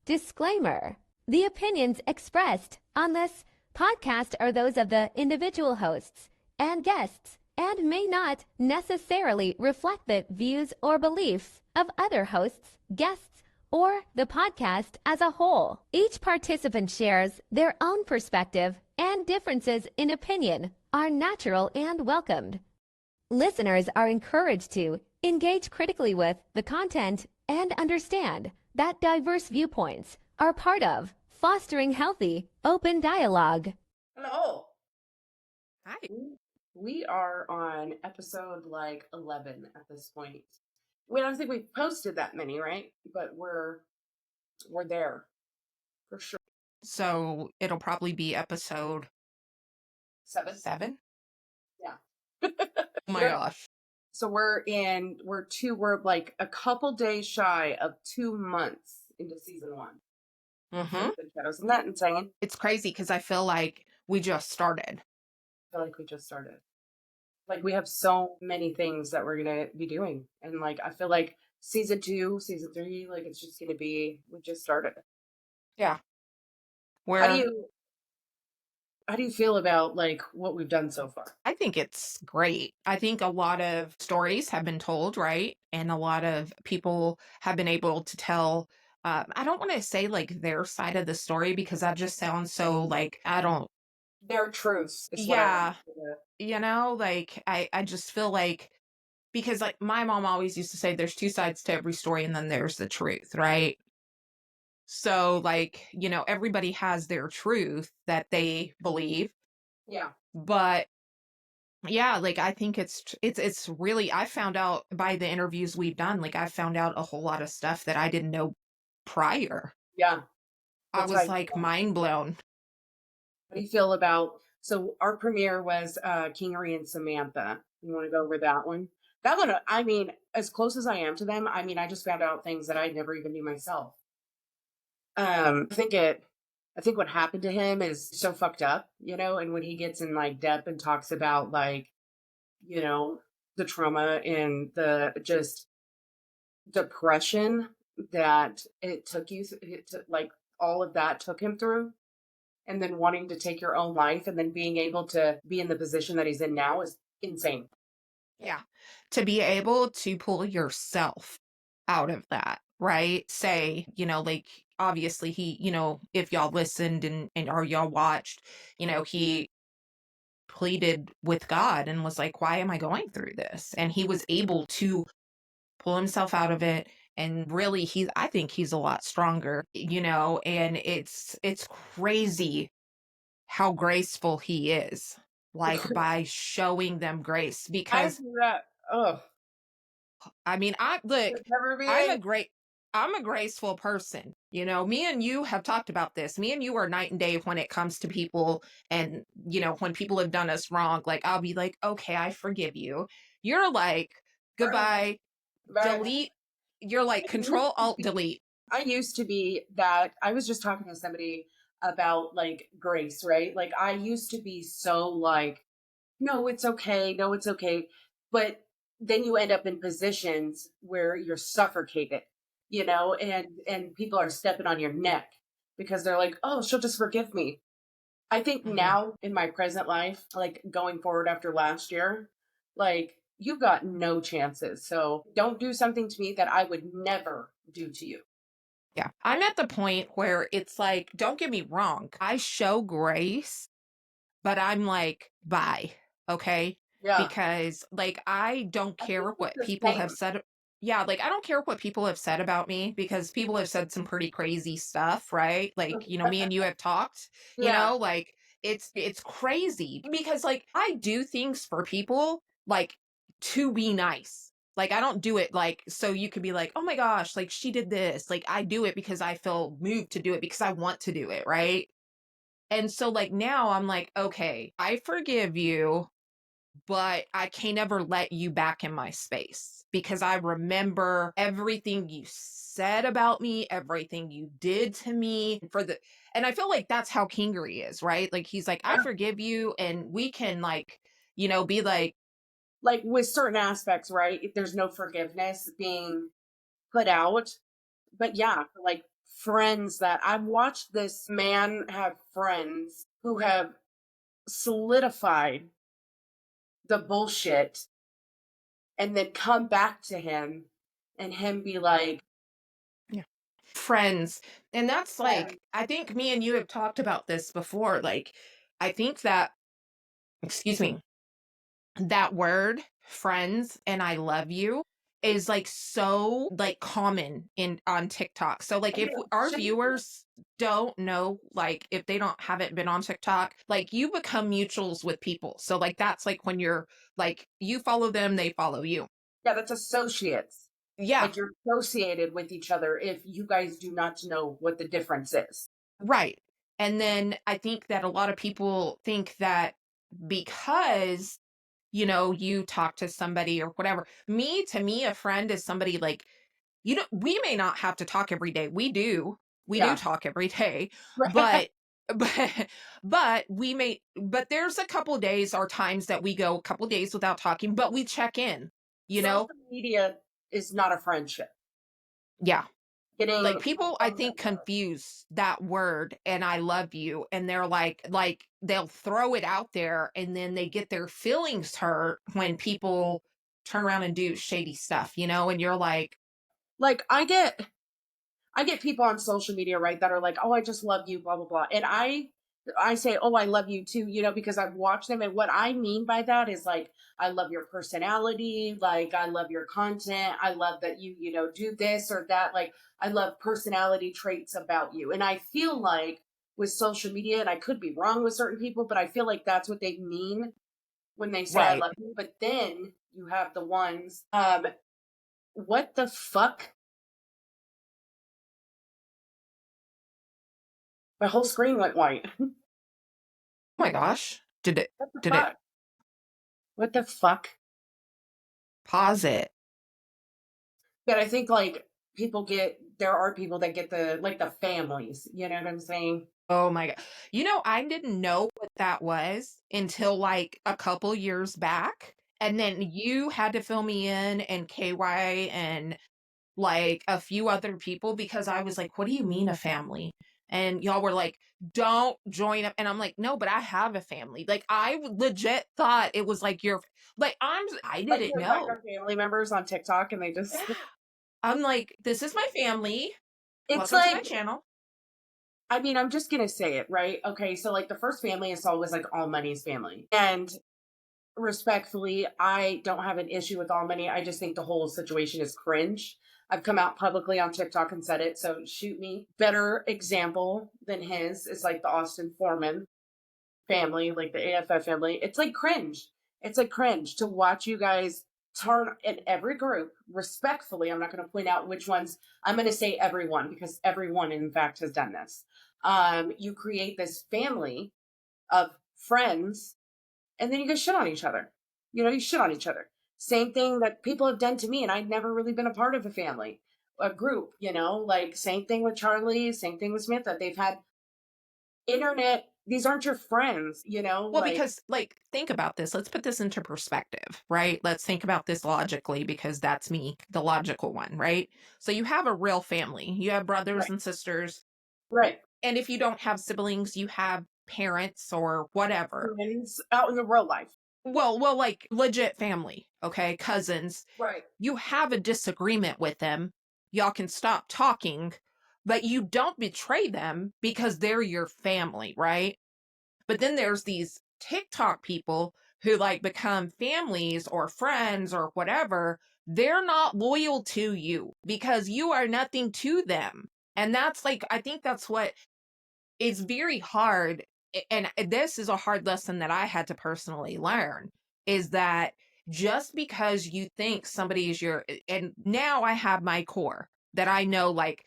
Disclaimer: the opinions expressed on this podcast are those of the individual hosts and guests and may not necessarily reflect the views or beliefs of other hosts, guests, or the podcast as a whole. Each participant shares their own perspective, and differences in opinion are natural and welcomed. Listeners are encouraged to engage critically with the content and understand that diverse viewpoints are part of fostering healthy, open dialogue. Hello. Hi. We are on episode 11 at this point. I don't think we've posted that many, right? But we're there for sure. So it'll probably be episode 7. Yeah. Oh my gosh. So we're like a couple days shy of 2 months into season 1. Mm-hmm. Isn't that insane? It's crazy because I feel like we just started. I feel like we just started. Like, we have so many things that we're going to be doing. And, I feel like season 2, season 3, it's just going to be, we just started. Yeah. How do you feel about, what we've done so far? I think it's great. I think a lot of stories have been told, right? And a lot of people have been able to tell, I don't want to say, their side of the story because that just sounds so, Their truths. Yeah. I just feel like, because my mom always used to say there's 2 sides to every story and then there's the truth, right? So everybody has their truth that they believe. Yeah. But yeah, I think it's really, I found out by the interviews we've done, I found out a whole lot of stuff that I didn't know prior. Yeah. I was mind blown. How do you feel about, so our premiere was Kingery and Samantha. You want to go over that one? That one, I mean, as close as I am to them, I mean, I just found out things that I never even knew myself. I think what happened to him is so fucked up, and when he gets in depth and talks about the trauma and the just depression that it took all of that took him through, and then wanting to take your own life and then being able to be in the position that he's in now is insane. Yeah. To be able to pull yourself out of that, right? Say, obviously he, if y'all listened and or y'all watched, he pleaded with God and was like, why am I going through this? And he was able to pull himself out of it. And really, I think he's a lot stronger, and it's crazy how graceful he is, by showing them grace, because I mean, I'm a graceful person. Me and you have talked about this. Me and you are night and day when it comes to people, and when people have done us wrong, I'll be like, okay, I forgive you. You're like, goodbye, delete. You're like, Control Alt Delete. I used to be that. I was just talking to somebody about grace, right? I used to be so no, it's okay. No, it's okay. But then you end up in positions where you're suffocated, and people are stepping on your neck because they're like, oh, she'll just forgive me. I think now in my present life, going forward after last year, you've got no chances. So don't do something to me that I would never do to you. Yeah. I'm at the point where it's don't get me wrong. I show grace, but I'm bye. Okay. Yeah. Because I don't care what people have said. Yeah. I don't care what people have said about me, because people have said some pretty crazy stuff, right? Me and you have talked, it's crazy because I do things for people, to be nice. I don't do it so you could be like, oh my gosh, she did this. I do it because I feel moved to do it, because I want to do it. Right. And so now I'm okay, I forgive you, but I can't ever let you back in my space, because I remember everything you said about me, everything you did to me and I feel like that's how Kingery is, right? He's like, I forgive you, and we can be with certain aspects, right? If there's no forgiveness being put out, but yeah, friends that I've watched this man have friends who have solidified the bullshit and then come back to him and him be like, Yeah. Friends. And that's "Yeah, like, I think me and you have talked about this before. Like, I think that, excuse me, that word friends and I love you is like so like common in on TikTok. So like I if know, our shouldn't be." viewers don't know, like if they don't haven't been on TikTok, like you become mutuals with people. So like that's like when you're like you follow them, they follow you. Yeah, that's associates. Yeah, Like you're associated with each other if you guys do not know what the difference is. right. And then I think that a lot of people think that because you talk to somebody or whatever. To me, a friend is somebody like, we may not have to talk every day. We do Yeah. talk every day, but, but, but there's a couple days or times that we go a couple days without talking, but we check in, you know? Social media is not a friendship. Yeah. Like Getting people, I think, confuse that word and I love you. And they're like they'll throw it out there and then they get their feelings hurt when people turn around and do shady stuff, and you're like, like I get people on social media, right, that are like, "Oh, I just love you, blah blah blah," and I say, "Oh, I love you too," because I've watched them, and what I mean by that is like, I love your personality, like I love your content, I love that you do this or that, like I love personality traits about you, and I feel like with social media, and I could be wrong with certain people, but I feel like that's what they mean when they say I right. love you. But then you have the ones, what the fuck? My whole screen went white. Oh my gosh. What the Did it fuck? What the fuck? pause it? But I think like there are people that get the families, you know what I'm saying? Oh my god. I didn't know what that was until like a couple years back. And then you had to fill me in and KY and like a few other people because I was like, "What do you mean a family?" And y'all were like, "Don't join up." And I'm like, "No, but I have a family." Like legit thought it was like I Like didn't like know. our family members on TikTok and they just Yeah. I'm like, "This is my family. it's Welcome to my like channel." I mean, I'm just gonna say it, right? Okay, so like the first family is always like all money's family. And respectfully, I don't have an issue with all money. I just think the whole situation is cringe. I've come out publicly on TikTok and said it, so shoot me. Better example than his is like the Austin Foreman family, like the AFF family. It's like cringe. It's like cringe to watch you guys turn in every group respectfully. I'm not going to point out which ones. I'm going to say everyone because everyone, in fact, has done this. You create this family of friends and then you guys shit on each other. You shit on each other. Same thing that people have done to me, and I'd never really been a part of a family, a group, like same thing with Charlie, same thing with Smith, that they've had internet, these aren't your friends, Well, like because like think about this. Let's put this into perspective, right? Let's think about this logically because that's me, the logical one, right? So you have a real family. You have brothers right, and sisters. right. And if you don't have siblings, you have parents or whatever. Friends out in the real life. Well, like legit family, okay? Cousins. Right. You have a disagreement with them. Y'all can stop talking, but you don't betray them because they're your family, right? But then there's these TikTok people who like become families or friends or whatever. They're not loyal to you because you are nothing to them. And that's like, I think that's what is very hard. And this is a hard lesson that I had to personally learn is that just because you think somebody is and now I have my core that I know, like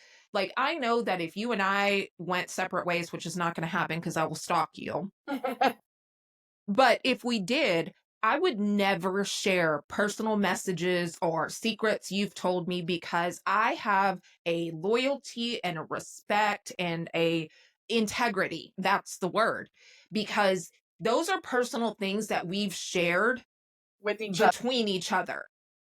I know that if you and I went separate ways, which is not going to happen because I will stalk you, but if we did, I would never share personal messages or secrets you've told me because I have a loyalty and a respect and a integrity. That's the word. Because those are personal things that we've shared With each other. between each other.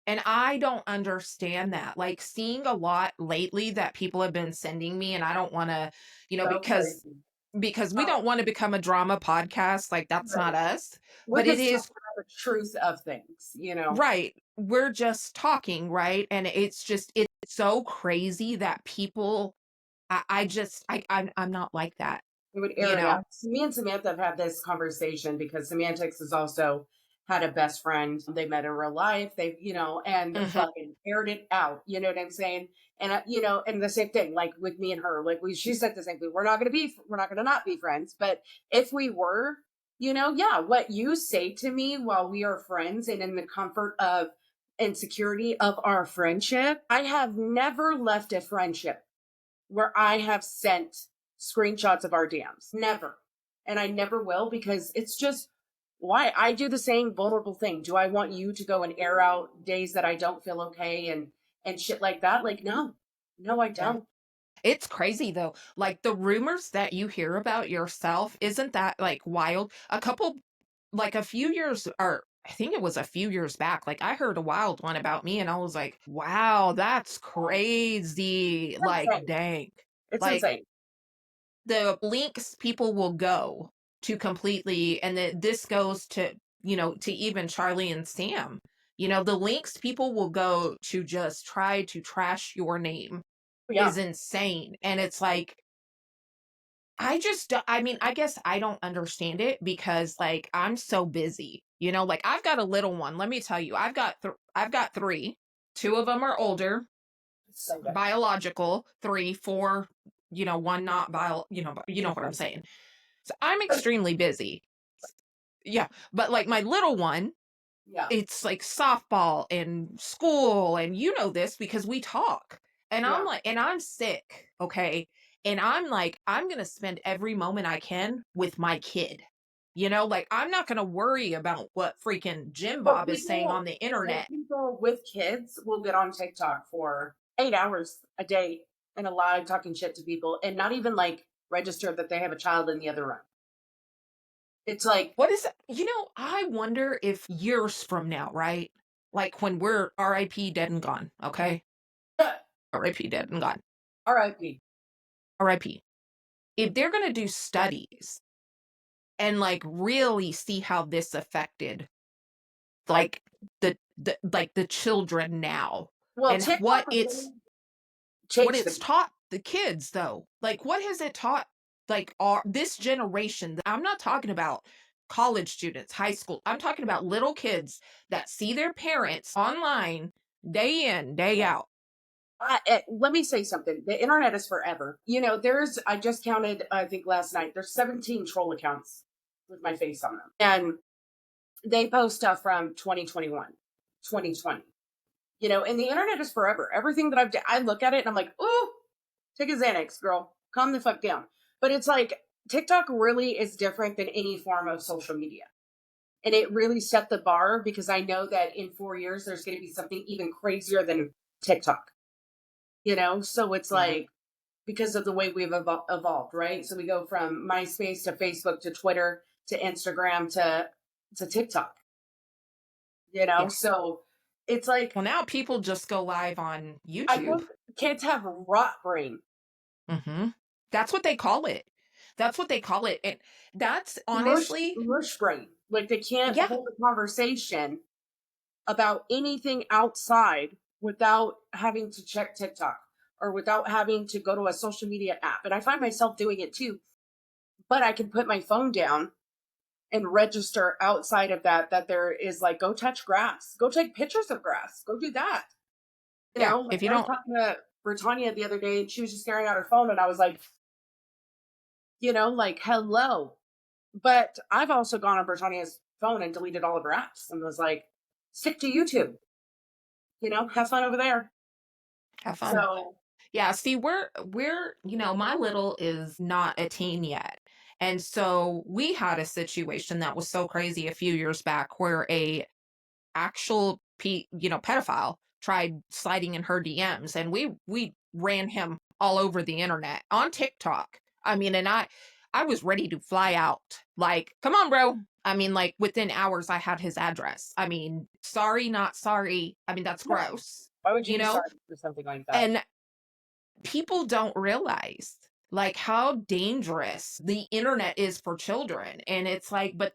And I don't understand that. Like, seeing a lot lately that people have been sending me, and I don't wanna, So because crazy. we Oh, don't wanna become a drama podcast, like, that's not right. us, We're but it just talking is about the truth of things, you know? right. We're just talking, right? And it's so crazy that people I just I'm not like that, We would you air it out. know? Me and Samantha have had this conversation because Semantics has also had a best friend. They met in real life. They, and Mhm. fucking aired it out. You know what I'm saying? And and the same thing, like with me and her, like she said the same thing. We're not gonna not be friends. But if we were, yeah, what you say to me while we are friends and in the comfort of and security of our friendship, I have never left a friendship where I have sent screenshots of our DMs. Never. And I never will because it's just why I do the same vulnerable thing. Do I want you to go and air out days that I don't feel okay and shit like that? Like no. No, I Yeah. don't. It's crazy though. Like, the rumors that you hear about yourself, isn't that, like, wild? A few years, or I think it was a few years back, like, I heard a wild one about me, and I was like, "Wow, that's crazy." It's Like, insane. dang. It's Like, insane. the links people will go to completely, and this goes to, to even Charlie and Sam. The links people will go to just try to trash your name Yeah. is insane. And it's like, I mean, I guess I don't understand it because, like, I'm so busy. Like, I've got a little one. Let me tell you, I've got three. Two of them are older, It's so good. biological, three, four, one not you know what I'm saying. So I'm extremely busy. Yeah, but like my little one, Yeah. it's like softball and school, and you know this because we talk. And I'm Yeah. like, and I'm sick, okay? And I'm like, I'm gonna spend every moment I can with my kid. Like, I'm not gonna worry about what freaking Jim But Bob is saying on the internet. people with kids will get on TikTok for 8 hours a day and a live talking shit to people and not even like register that they have a child in the other room. It's like What is I wonder if years from now, right? Like, when we're RIP dead and gone, okay? RIP dead and gone. RIP. RIP. If they're gonna do studies and, like, really see how this affected, like, the children now, Well, and TikTok really what changed the it's taught the kids, though. Like, what has it taught, like, our this generation? I'm not talking about college students, high school. I'm talking about little kids that see their parents online day in, day out. let me say something. The internet is forever. I just counted, I think last night, there's 17 troll accounts with my face on them. And they post stuff from 2021, 2020. And the internet is forever. Everything that I look at it and I'm like, ooh, take a Xanax, girl. Calm the fuck down. But it's like TikTok really is different than any form of social media. And it really set the bar because I know that in 4 years, there's going to be something even crazier than TikTok, So it's Yeah. like, because of the way we've evolved, right? So we go from MySpace to Facebook to Twitter to Instagram to TikTok, Yeah. So it's like, Well, now people just go live on I YouTube. think kids have rot brain. Mhm. That's what they call it. That's what they call it, and that's mush honestly mush brain. Like they can't yeah, hold a conversation about anything outside without having to check TikTok or without having to go to a social media app. And I find myself doing it too. But I can put my phone down and register outside of that there is like go touch grass, go take pictures of grass, go do that. yeah, Like if you I was don't talking to Britannia the other day and she was just staring at her phone and I was like, like hello. But I've also gone on Britannia's phone and deleted all of her apps and was like, stick to YouTube, have fun over there. have fun. So, Yeah, see, my little is not a teen yet, and so we had a situation that was so crazy a few years back where a actual pedophile tried sliding in her DMs, and we ran him all over the internet on TikTok. I mean, and I was ready to fly out. Like, come on, bro. I mean, like, within hours, I had his address. I mean, sorry, not sorry. I mean, that's Yeah. gross, Why would you you be know? sorry for something like that? And people don't realize like how dangerous the internet is for children. And it's like, but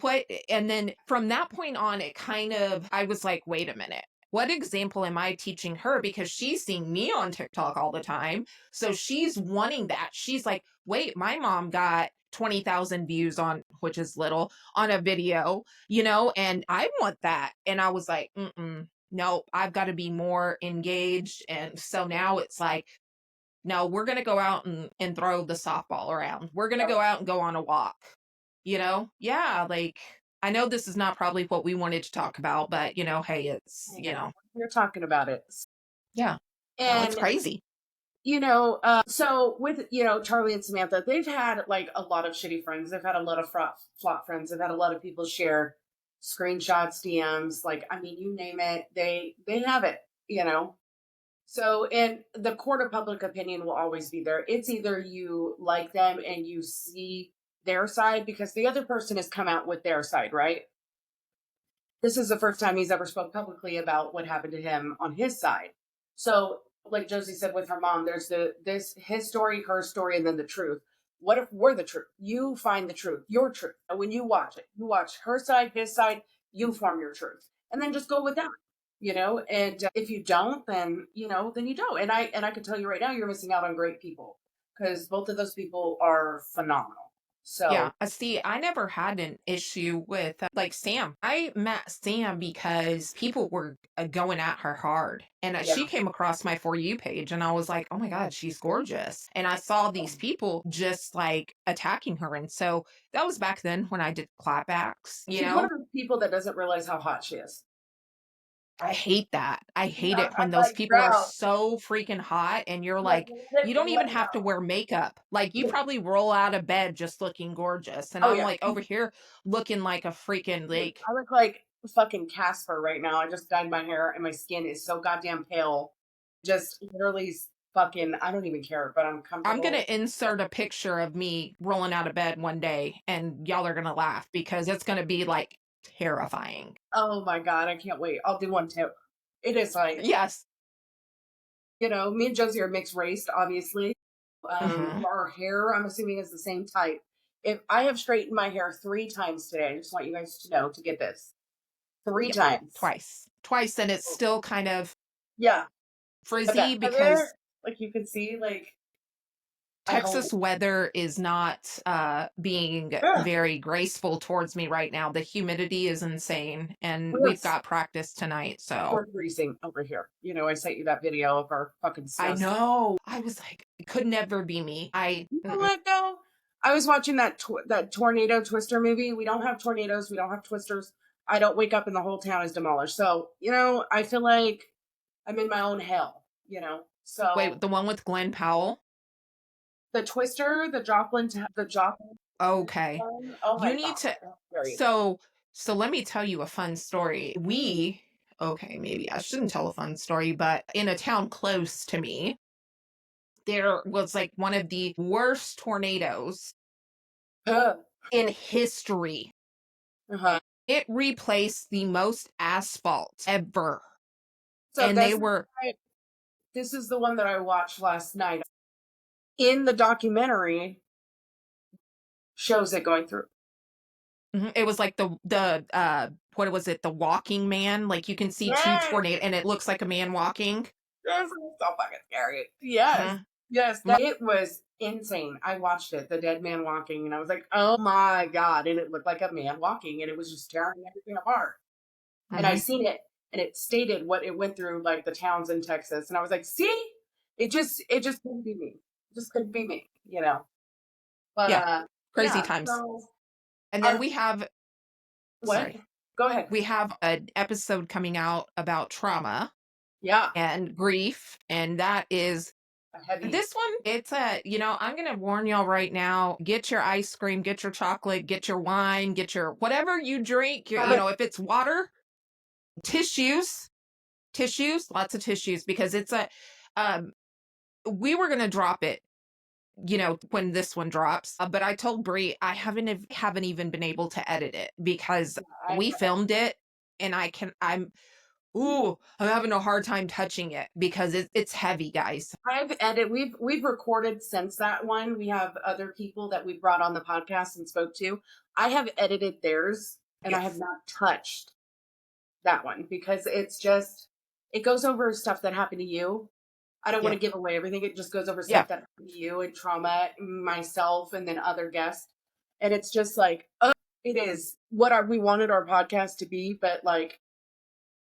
what, and then from that point on, it kind of, I was like, wait a minute. What example am I teaching her? Because she's seeing me on TikTok all the time. So she's wanting that. She's like, wait, my mom got 20,000 views on, which is little, on a video, and I want that. And I was like, no, I've got to be more engaged. And so now it's like, no, we're going to go out and throw the softball around. We're going to go out and go on a walk. Yeah, like I know this is not probably what we wanted to talk about, but hey, it's, We're talking about it. yeah, no, it's And, crazy. so with, Charlie and Samantha, they've had like a lot of shitty friends. They've had a lot of flop friends. They've had a lot of people share screenshots, DMs, like, I mean, you name it, they have it. So, and the court of public opinion will always be there. It's either you like them and you see their side because the other person has come out with their side, right? This is the first time he's ever spoke publicly about what happened to him on his side. So, like Josie said with her mom, there's his story, her story, and then the truth. What if we're the truth? You find the truth, your truth. And when you watch it, you watch her side, his side, you form your truth. And then just go with that. And if you don't, then then you don't. And I can tell you right now, you're missing out on great people because both of those people are phenomenal. Yeah, So see, I never had an issue with like Sam. I met Sam because people were going at her hard. And yeah. she came across my For You page and I was like, oh my God, she's gorgeous. And I saw these people just like attacking her. And so that was back then when I did clapbacks, She's one of those people that doesn't realize how hot she is. I hate that. I hate Yeah, it I'm when those like, people are girl, so freaking hot and you're like, like, let you don't even it have to go. wear makeup. Like you Yeah. probably roll out of bed just looking gorgeous. And Oh I'm yeah. like over here looking like a freaking like, I look like fucking Casper right now. I just dyed my hair and my skin is so goddamn pale. Just literally fucking, I don't even care, but I'm I'm going comfortable. to insert a picture of me rolling out of bed one day and y'all are going to laugh because it's going to be like terrifying. Oh my God, I can't wait. I'll do one too. It is like, Yes. me and Josie are mixed race, obviously. Hmm. Our hair, I'm assuming, is the same type. If I have straightened my hair 3 times today, I just want you guys to know to get this. Three Yep. times. Twice. And it's still kind of Yeah. But the frizzy heather, because like you can see, like I Texas hope. weather is not being Ugh, very graceful towards me right now. The humidity is insane, and we're we've got practice tonight. So we're freezing over here. I sent you that video of our fucking I snow. know. I was like, it could never be me. You know what though? I was watching that tornado twister movie. We don't have tornadoes. We don't have twisters. I don't wake up and the whole town is demolished. So I feel like I'm in my own hell. Wait, So the one with Glenn Powell? the twister, the Joplin. Okay. One, oh You my need god, to. very. So let me tell you a fun story. Okay, maybe I shouldn't tell a fun story, but in a town close to me, there was like one of the worst tornadoes Uh, in history. uh-huh. It replaced the most asphalt ever. So And they were, this is the one that I watched last night. In the documentary, shows it going through. it was like what was it? The walking man. Like you can see two Yes, tornadoes and it looks like a man walking. this is so fucking scary. Yes, Mhm. yes, it was insane. I watched it, the dead man walking, and I was like, oh my god! And it looked like a man walking, and it was just tearing everything apart. And I Mhm. seen it, and it stated what it went through, like the towns in Texas, and I was like, see, it just couldn't be me. It just couldn't be me. But Yeah, crazy yeah. times. So And then our we have, what? sorry, Go ahead. we have an episode coming out about trauma Yeah, and grief. And that is a heavy. this one. It's I'm going to warn y'all right now, get your ice cream, get your chocolate, get your wine, get your whatever you drink, if it's water, tissues, lots of tissues, because it's we were going to drop it when this one drops. But I told Brie I haven't even been able to edit it because I we filmed it, and I'm having a hard time touching it because it's heavy, guys. I've edited. We've recorded since that one. We have other people that we brought on the podcast and spoke to. I have edited theirs, and I have Yes. not touched that one because it goes over stuff that happened to you. I don't want Yeah. to give away everything. It just goes over Yeah. stuff that happened to you and trauma, myself, and then other guests. And it's just like, it is we wanted our podcast to be, but like,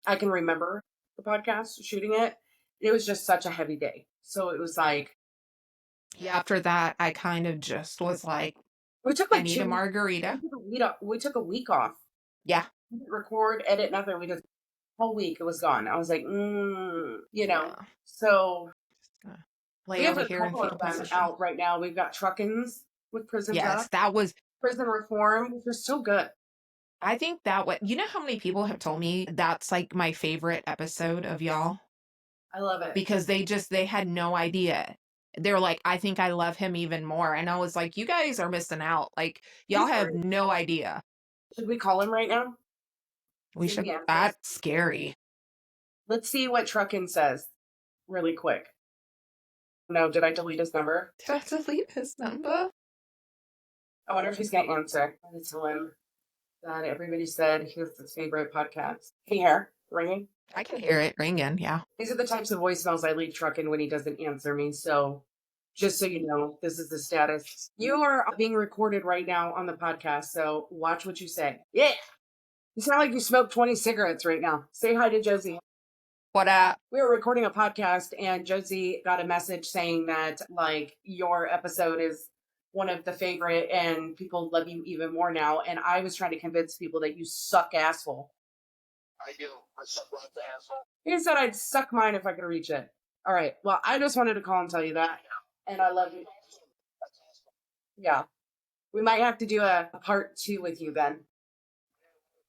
I can remember the podcast, shooting it. It was just such a heavy day. So it was like, Yeah. After that, I kind of just was like, we took I like need a 2 weeks. margarita. We took a week off. Yeah. We didn't record, edit, nothing. We just whole week it was gone. I was like, Yeah. So Gonna we lay have over a here in couple fetal of them position. out right now. We've got Truckins with Prison Yes, Talk, that was. Prison Reform, which are so good. I think that what you know how many people have told me that's like my favorite episode of y'all I love it. because they had no idea. They're like, I think I love him even more. And I was like, you guys are missing out. Like, y'all He's have great. no idea. Should we call him right now? We See if should, he answers. that's scary. Let's see what Truckin says really quick. No, did I delete his number? Did I delete his number? I wonder if he's going to answer. I'm going to tell him that everybody said he was his favorite podcast. Can you hear? Ringing? I can hear it ringing. Yeah. These are the types of voicemails I leave Truckin when he doesn't answer me. So just so you know, this is the status. You are being recorded right now on the podcast, so watch what you say. Yeah. You sound like you smoked 20 cigarettes right now. Say hi to Josie. What up? We were recording a podcast and Josie got a message saying that like your episode is one of the favorite and people love you even more now. And I was trying to convince people that you suck asshole. I do. I suck lots of asshole. He said I'd suck mine if I could reach it. All right. Well, I just wanted to call and tell you that. And I love you. Yeah. We might have to do a part 2 with you then.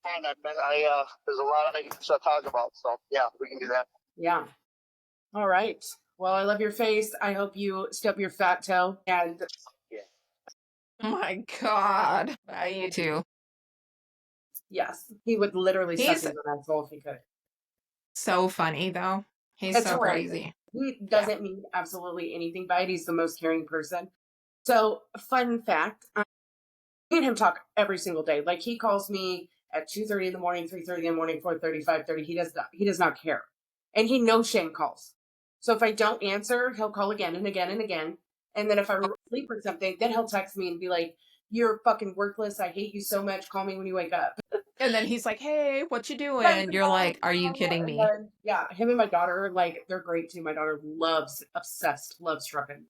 Fine, there's a lot of things to talk about, so yeah, we can do that. Yeah. All right. Well, I love your face. I hope you stub your fat toe. And Oh my God. You too. yes, he would literally suck He's his own asshole if he could. so funny, though. He's It's so hilarious. crazy. He doesn't mean absolutely anything by it. He's the most caring person. So, fun fact, me and him talk every single day. Like, he calls me at 2:30 in the morning, 3:30 in the morning, 4:30, 5:30. He does not care. And he knows Shane calls. So if I don't answer, he'll call again and again and again. And then if I'm asleep or something, then he'll text me and be like, "You're fucking worthless. I hate you so much. Call me when you wake up." And then he's like, hey, what you doing? Right, You're like, are you kidding and me? then, yeah, him and my daughter, like, they're great too. My daughter loves Truckin'. And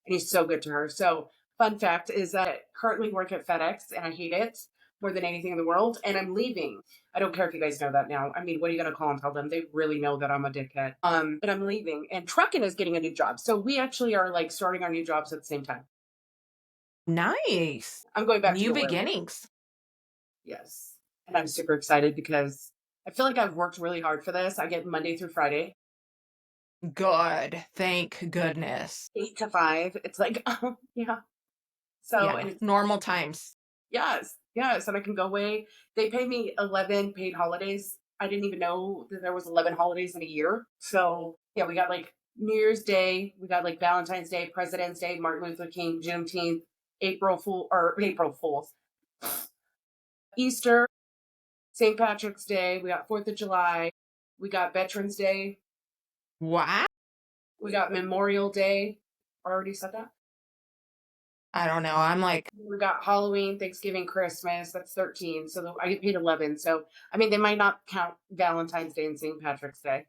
he's so good to her. So, fun fact is that I currently work at FedEx and I hate it more than anything in the world. And I'm leaving. I don't care if you guys know that now. I mean, what are you going to call and tell them? They really know that I'm a dickhead. But I'm leaving. And Truckin' is getting a new job. So, we actually are like starting our new jobs at the same time. Nice. I'm going back New to the warehouse. beginnings. Yes. And I'm super excited because I feel like I've worked really hard for this. I get Monday through Friday, Good. Thank goodness. 8 to 5. It's like, yeah. So, Yeah, and it's, normal times. yes. And I can go away. They pay me 11 paid holidays. I didn't even know that there was 11 holidays in a year. So, yeah, we got like New Year's Day. We got like Valentine's Day, President's Day, Martin Luther King, Juneteenth, April Fools, Easter, St. Patrick's Day. We got 4th of July. We got Veterans Day. What? We got Memorial Day. I already said that. I don't know. I'm like, We got Halloween, Thanksgiving, Christmas. That's 13. So I get paid 11. So, I mean, they might not count Valentine's Day and St. Patrick's Day,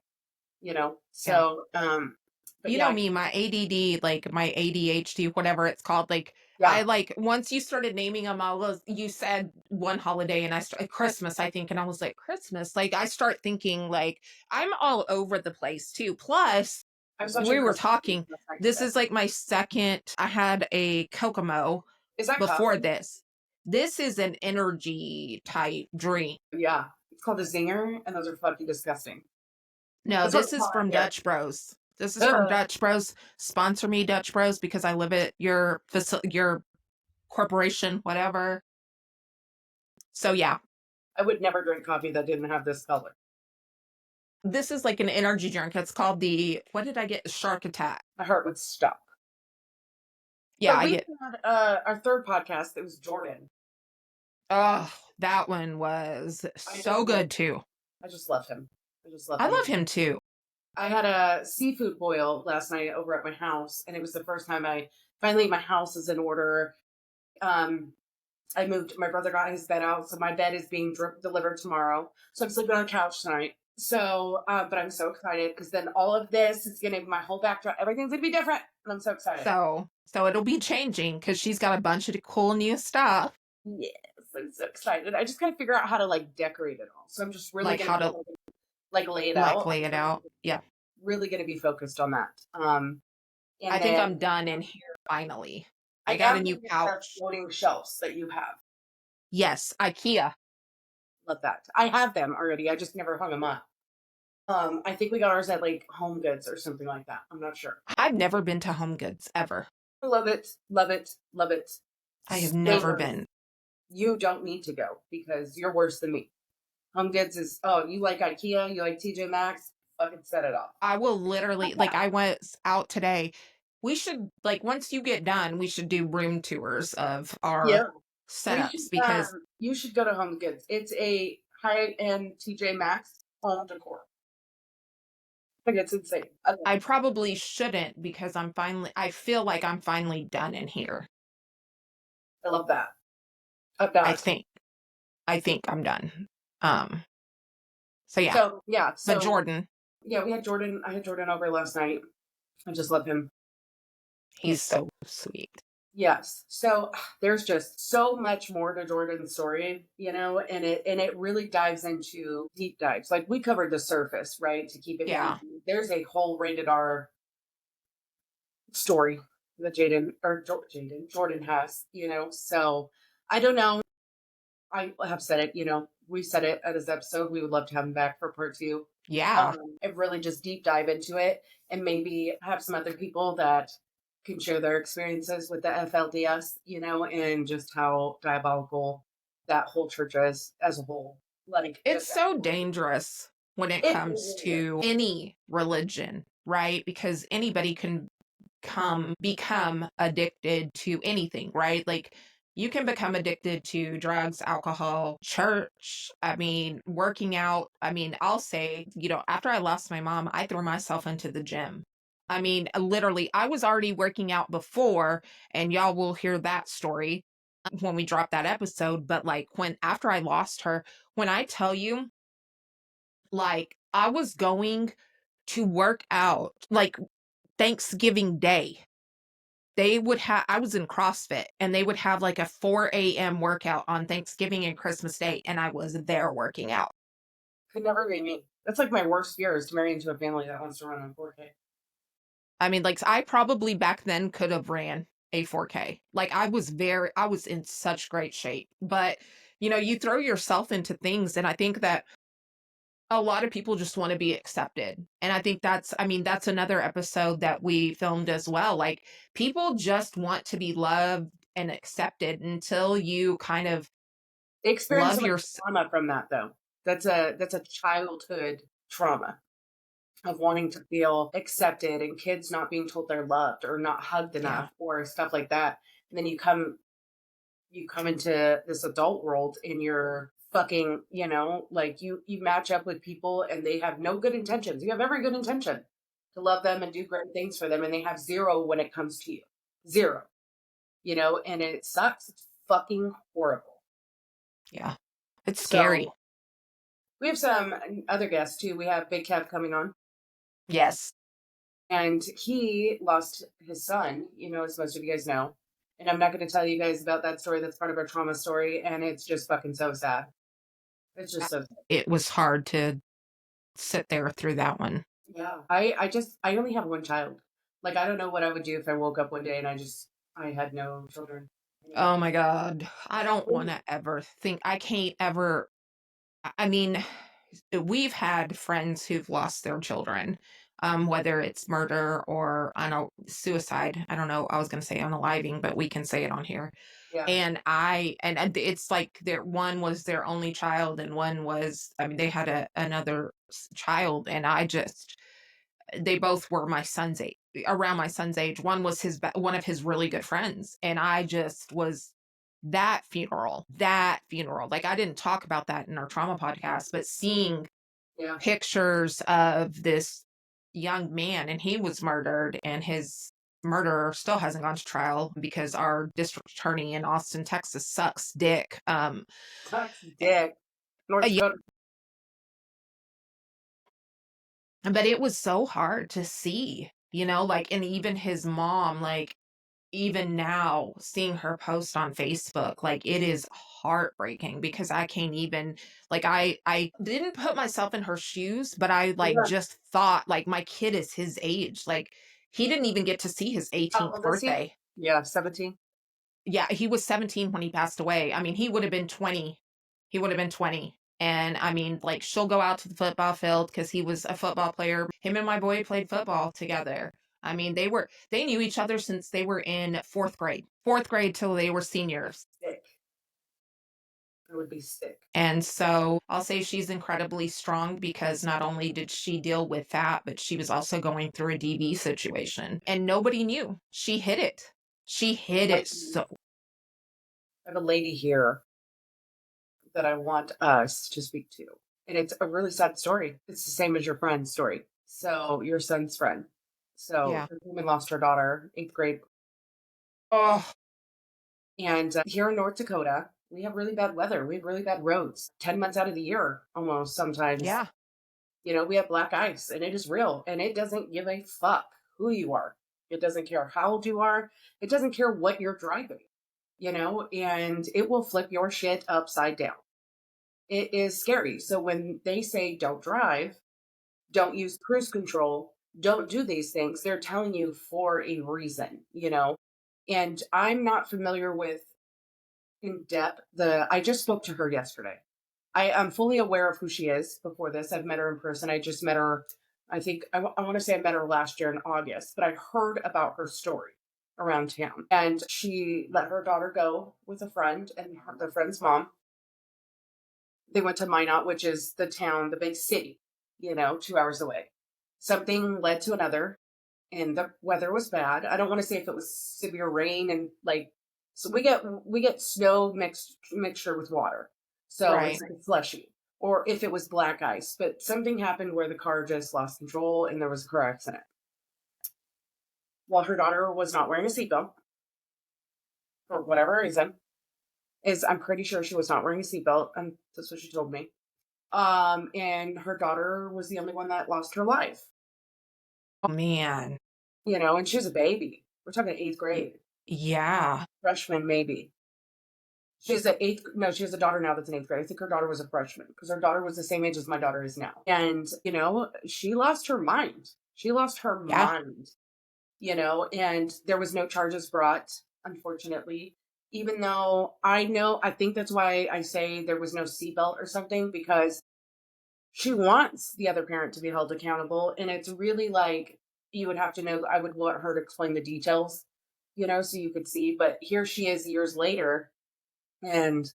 So, but you yeah, know me, my ADD, like my ADHD, whatever it's called. Like, yeah. I like, once you started naming them, you said one holiday and I started Christmas, I think. And I was like, Christmas? Like, I start thinking like, I'm all over the place too. Plus, I'm such a we were Christmas talking, person. this is like my second, I had a Kokomo Is that before coffee? this. This is an energy type drink. Yeah. It's called a Zinger, and those are fucking disgusting. No, That's what this we is call it from here. Dutch Bros. This is from Dutch Bros. Sponsor me, Dutch Bros, because I live at your corporation, whatever. So yeah. I would never drink coffee that didn't have this color. This is like an energy drink. It's called what did I get? Shark Attack. My heart would stop. Yeah, I get our third podcast. It was Jordan. Oh, that one was so good too. I just love him. I love him too. I had a seafood boil last night over at my house, and it was the first time finally my house is in order. I moved. My brother got his bed out, so my bed is being delivered tomorrow. So I'm sleeping on the couch tonight. So, but I'm so excited because then all of this is gonna my whole backdrop. Everything's gonna be different, and I'm so excited. So it'll be changing because she's got a bunch of cool new stuff. Yes, I'm so excited. I just gotta figure out how to like decorate it all. So I'm just really how to lay it out. Lay it out. Yeah. Really gonna be focused on that. I think I'm done in here finally. I got a new couch. Floating shelves that you have. Yes, IKEA. Love that. I have them already. I just never hung them up. I think we got ours at like Home Goods or something like that. I'm not sure. I've never been to Home Goods ever. I love it. Love it. Love it. I have never been. You don't need to go because you're worse than me. Home Goods is, you like IKEA, you like TJ Maxx, fucking set it up. I will literally, I went out today. We should, once you get done, we should do room tours of our setups because you should go to Home Goods. It's a high-end TJ Maxx home decor. Like it's insane. I probably shouldn't because I feel like I'm finally done in here. I love that. I think I'm done. So yeah. But Jordan. Yeah, we had Jordan. I had Jordan over last night. I just love him. He's so sweet. Yes. So there's just so much more to Jordan's story, and it really dives into deep dives. Like we covered the surface, right? To keep it. Yeah. Easy. There's a whole rated R story that Jordan has, So I don't know. I have said it, we said it at this episode. We would love to have him back for part 2. Yeah. And really just deep dive into it and maybe have some other people that can share their experiences with the FLDS, and just how diabolical that whole church is as a whole. It's so dangerous when it comes to any religion, right? Because anybody can become addicted to anything, right? Like you can become addicted to drugs, alcohol, church. I mean, working out. I mean, I'll say, after I lost my mom, I threw myself into the gym. I mean, literally, I was already working out before, and y'all will hear that story when we drop that episode. But after I lost her, when I tell you, I was going to work out, Thanksgiving Day. I was in CrossFit and they would have a 4 a.m. workout on Thanksgiving and Christmas Day. And I was there working out. Could never be me. That's my worst fear is to marry into a family that wants to run on 4K. I mean, I probably back then could have ran a 4K. I was in such great shape, but you throw yourself into things. And I think that a lot of people just want to be accepted. And I think that's another episode that we filmed as well. People just want to be loved and accepted until you kind of experience trauma from that though. That's a childhood trauma of wanting to feel accepted and kids not being told they're loved or not hugged enough or stuff like that. And then you come into this adult world and you're fucking, you match up with people and they have no good intentions. You have every good intention to love them and do great things for them. And they have zero when it comes to you. Zero, and it sucks. It's fucking horrible. Yeah. It's scary. We have some other guests too. We have Big Kev coming on. Yes. And he lost his son, as most of you guys know. And I'm not going to tell you guys about that story. That's part of our trauma story. And it's just fucking so sad. It's just so sad. It was hard to sit there through that one. Yeah. I only have one child. I don't know what I would do if I woke up one day and I had no children. Oh my God. I don't want to ever think, I can't ever, I mean, we've had friends who've lost their children. whether it's murder or I don't know, suicide. I don't know. I was going to say unaliving, but we can say it on here. Yeah. And it's like one was their only child, and one was, I mean, they had another child, and they both were my son's age, around my son's age. One was one of his really good friends, and I just was that funeral. Like, I didn't talk about that in our trauma podcast, but seeing pictures of this young man, and he was murdered, and his murderer still hasn't gone to trial because our district attorney in Austin, Texas sucks dick. Sucks dick. North Dakota. But it was so hard to see, like, and even his mom, like, even now seeing her post on Facebook, like, it is heartbreaking because I can't even, like, I didn't put myself in her shoes, but I like just thought, like, my kid is his age. Like, he didn't even get to see his 18th birthday. Yeah, 17. Yeah, he was 17 when he passed away. I mean, he would have been 20. And I mean, like, she'll go out to the football field because he was a football player. Him and my boy played football together. I mean, they knew each other since they were in fourth grade till they were seniors. Sick. It would be sick. And so I'll say she's incredibly strong because not only did she deal with that, but she was also going through a DV situation, and nobody knew. She hid it. So. I have a lady here that I want us to speak to, and it's a really sad story. It's the same as your friend's story. So your son's friend. So the woman lost her daughter, 8th grade. Oh. And here in North Dakota, we have really bad weather. We have really bad roads 10 months out of the year, almost sometimes. Yeah. We have black ice, and it is real, and it doesn't give a fuck who you are. It doesn't care how old you are. It doesn't care what you're driving, and it will flip your shit upside down. It is scary. So when they say don't drive, don't use cruise control, don't do these things, they're telling you for a reason, And I'm not familiar with in depth I just spoke to her yesterday. I'm fully aware of who she is before this. I've met her in person. I just met her, I think, I want to say I met her last year in August, but I heard about her story around town. And she let her daughter go with a friend and the friend's mom. They went to Minot, which is the town, the big city, 2 hours away. Something led to another, and the weather was bad. I don't want to say if it was severe rain and so we get snow mixture with water. So it's like slushy. Or if it was black ice. But something happened where the car just lost control and there was a car accident. Well, her daughter was not wearing a seatbelt for whatever reason. I'm pretty sure she was not wearing a seatbelt, and that's what she told me. And her daughter was the only one that lost her life. Oh man. And she was a baby. We're talking 8th grade. Yeah. Freshman, maybe. She has a daughter now that's in 8th grade. I think her daughter was a freshman because her daughter was the same age as my daughter is now. And, she lost her mind. Mind, and there was no charges brought, unfortunately, even though I think that's why I say there was no seatbelt or something, because she wants the other parent to be held accountable. And it's really like, you would have to know, I would want her to explain the details, so you could see. But here she is years later, and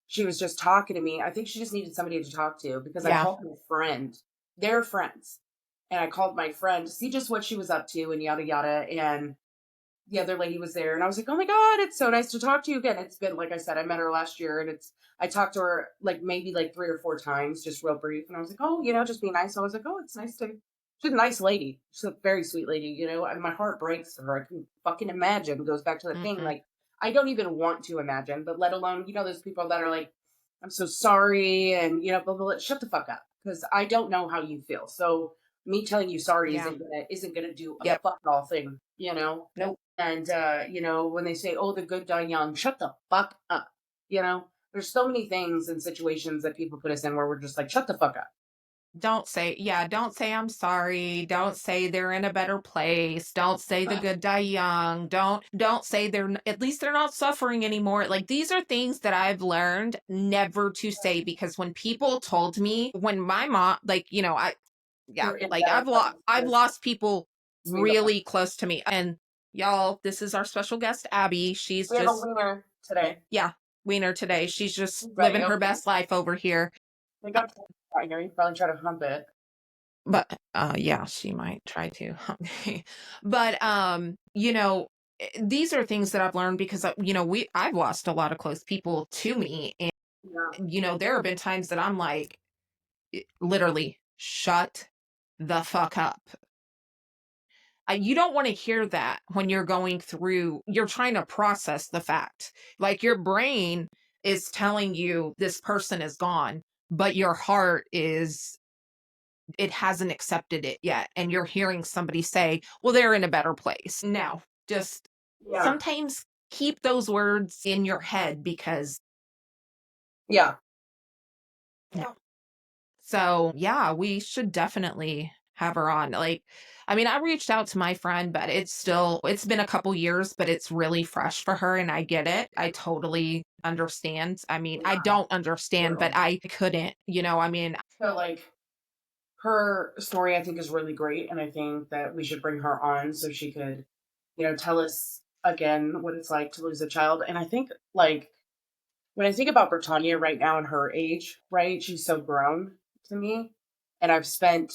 she was just talking to me. I think she just needed somebody to talk to because I called my friend. They're friends. And I called my friend to see just what she was up to and yada, yada. And the other lady was there. And I was like, oh my God, it's so nice to talk to you again. It's been, like I said, I met her last year, and I talked to her maybe 3 or 4 times, just real brief. And I was like, oh, just be nice. So I was like, oh, it's nice she's a nice lady. She's a very sweet lady, and my heart breaks for her. I can fucking imagine. It goes back to the thing. I don't even want to imagine, but let alone, those people that are like, I'm so sorry. And, blah, blah, blah. Shut the fuck up. Because I don't know how you feel. So me telling you sorry isn't gonna do a fuck all thing, Nope. And when they say, oh, the good die young, shut the fuck up. There's so many things and situations that people put us in where we're just like, shut the fuck up. Don't say I'm sorry. Don't say they're in a better place. Don't say the good die young. Don't say at least they're not suffering anymore. Like, these are things that I've learned never to say, because when people told me, when my mom, Yeah, You're in like better I've places. lost people Sweetheart. really close to me. And y'all, this is our special guest, Abby. She's We have a just, wiener today. yeah, wiener today. She's just Right. living her best life over here. They got right here. You probably try to hump it. But yeah, she might try to. But you know, these are things that I've learned because you know, I've lost a lot of close people to me, and Yeah. you know, there have been times that I'm like, literally, shut the fuck up. You don't want to hear that when you're going through, you're trying to process the fact. Like your brain is telling you this person is gone, but your heart is, it hasn't accepted it yet. And you're hearing somebody say, well, they're in a better place. No, just sometimes keep those words in your head because. Yeah. No. So yeah, we should definitely have her on. Like, I mean, I reached out to my friend, but it's been a couple years, but it's really fresh for her. And I get it. I totally understand. I mean, I don't understand, but I couldn't, you know, I mean. So like her story I think is really great, and I think that we should bring her on so she could, tell us again what it's like to lose a child. And I think like when I think about Britannia right now and her age, right, she's so grown to me. And I've spent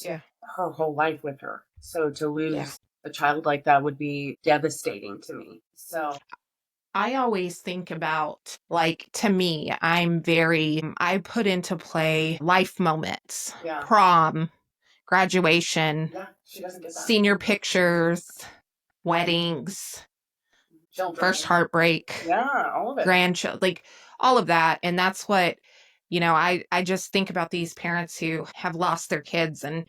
her whole life with her. So to lose a child like that would be devastating to me. So I always think about, like, to me, I put into play life moments, prom, graduation, she doesn't get that. senior pictures, weddings, Children. first heartbreak, All of it. grandchild, like all of that. And that's what, you know, I just think about these parents who have lost their kids and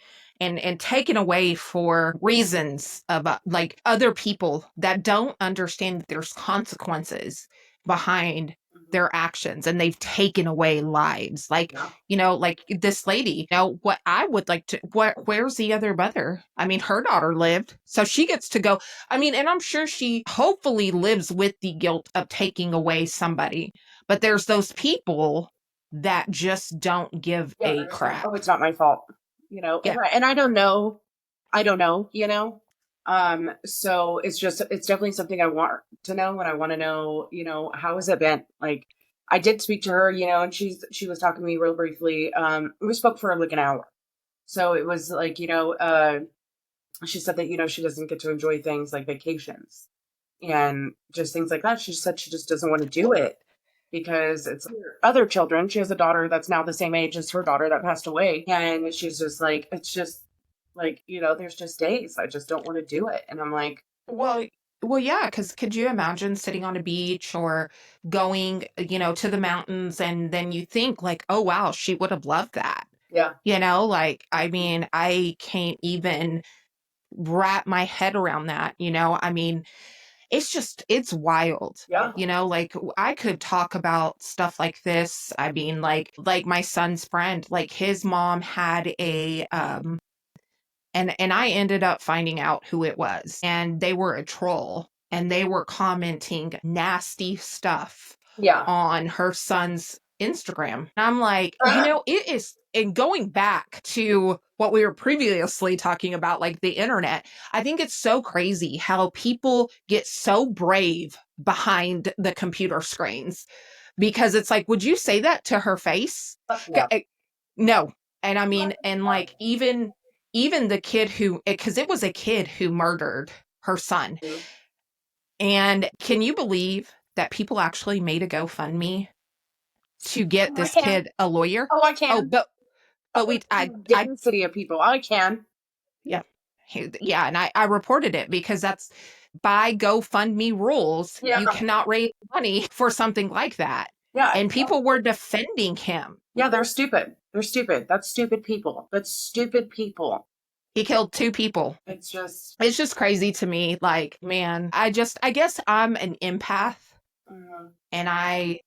taken away for reasons of like other people that don't understand that there's consequences behind their actions, and they've taken away lives. Like, you know, like this lady, you know, what I would like to, where's the other mother? I mean, her daughter lived, so she gets to go. I mean, and I'm sure she hopefully lives with the guilt of taking away somebody, but there's those people that just don't give a crap. Oh, it's not my fault. And I don't know. So it's definitely something I want to know, and I want to know, how has it been? Like, I did speak to her, and she was talking to me real briefly. We spoke for like an hour. So it was like, she said that, she doesn't get to enjoy things like vacations and just things like that. She said she just doesn't want to do it because it's other children. She has a daughter that's now the same age as her daughter that passed away. And she's just like, it's just like, there's just days I just don't want to do it. And I'm like, well, yeah, because could you imagine sitting on a beach or going, you know, to the mountains, and then you think like, oh, wow, she would have loved that. yeah. You know, like, I mean, I can't even wrap my head around that, you know? I mean, it's wild. Yeah. You know, like I could talk about stuff like this. I mean, like my son's friend, like his mom had a and I ended up finding out who it was. And they were a troll, and they were commenting nasty stuff on her son's Instagram. And I'm like, you know, it is, and going back to what we were previously talking about, like the internet, I think it's so crazy how people get so brave behind the computer screens, because it's like, would you say that to her face? No. And I mean, and like even the kid who, because it was a kid who murdered her son. And can you believe that people actually made a GoFundMe to get this kid a lawyer? Oh, I can. Oh, but density of people. I can. Yeah. Yeah. And I reported it because that's by GoFundMe rules. You cannot raise money for something like that. Yeah. And people were defending him. Yeah, they're stupid. They're stupid. That's stupid people. He killed 2 people. It's just crazy to me. Like, man, I guess I'm an empath. And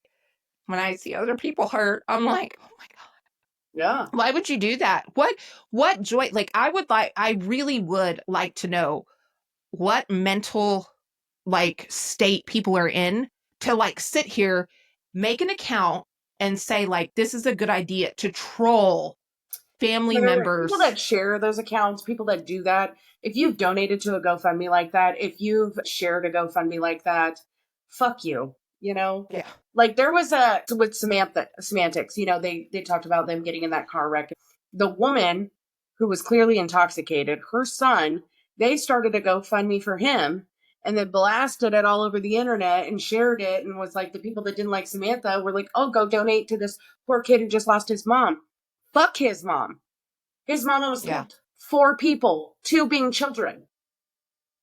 when I see other people hurt, I'm like, oh my God. Yeah. Why would you do that? What joy? Like, I really would like to know what mental like state people are in to like sit here, make an account and say like, this is a good idea to troll family People members. that share those accounts, people that do that. If you've donated to a GoFundMe like that, if you've shared a GoFundMe like that, fuck you. Yeah. Like there was with semantics, they talked about them getting in that car wreck. The woman who was clearly intoxicated, her son, they started a GoFundMe for him and then blasted it all over the internet and shared it and was like, the people that didn't like Samantha were like, oh, go donate to this poor kid who just lost his mom. Fuck his mom. His mom almost killed 4 people, 2 being children.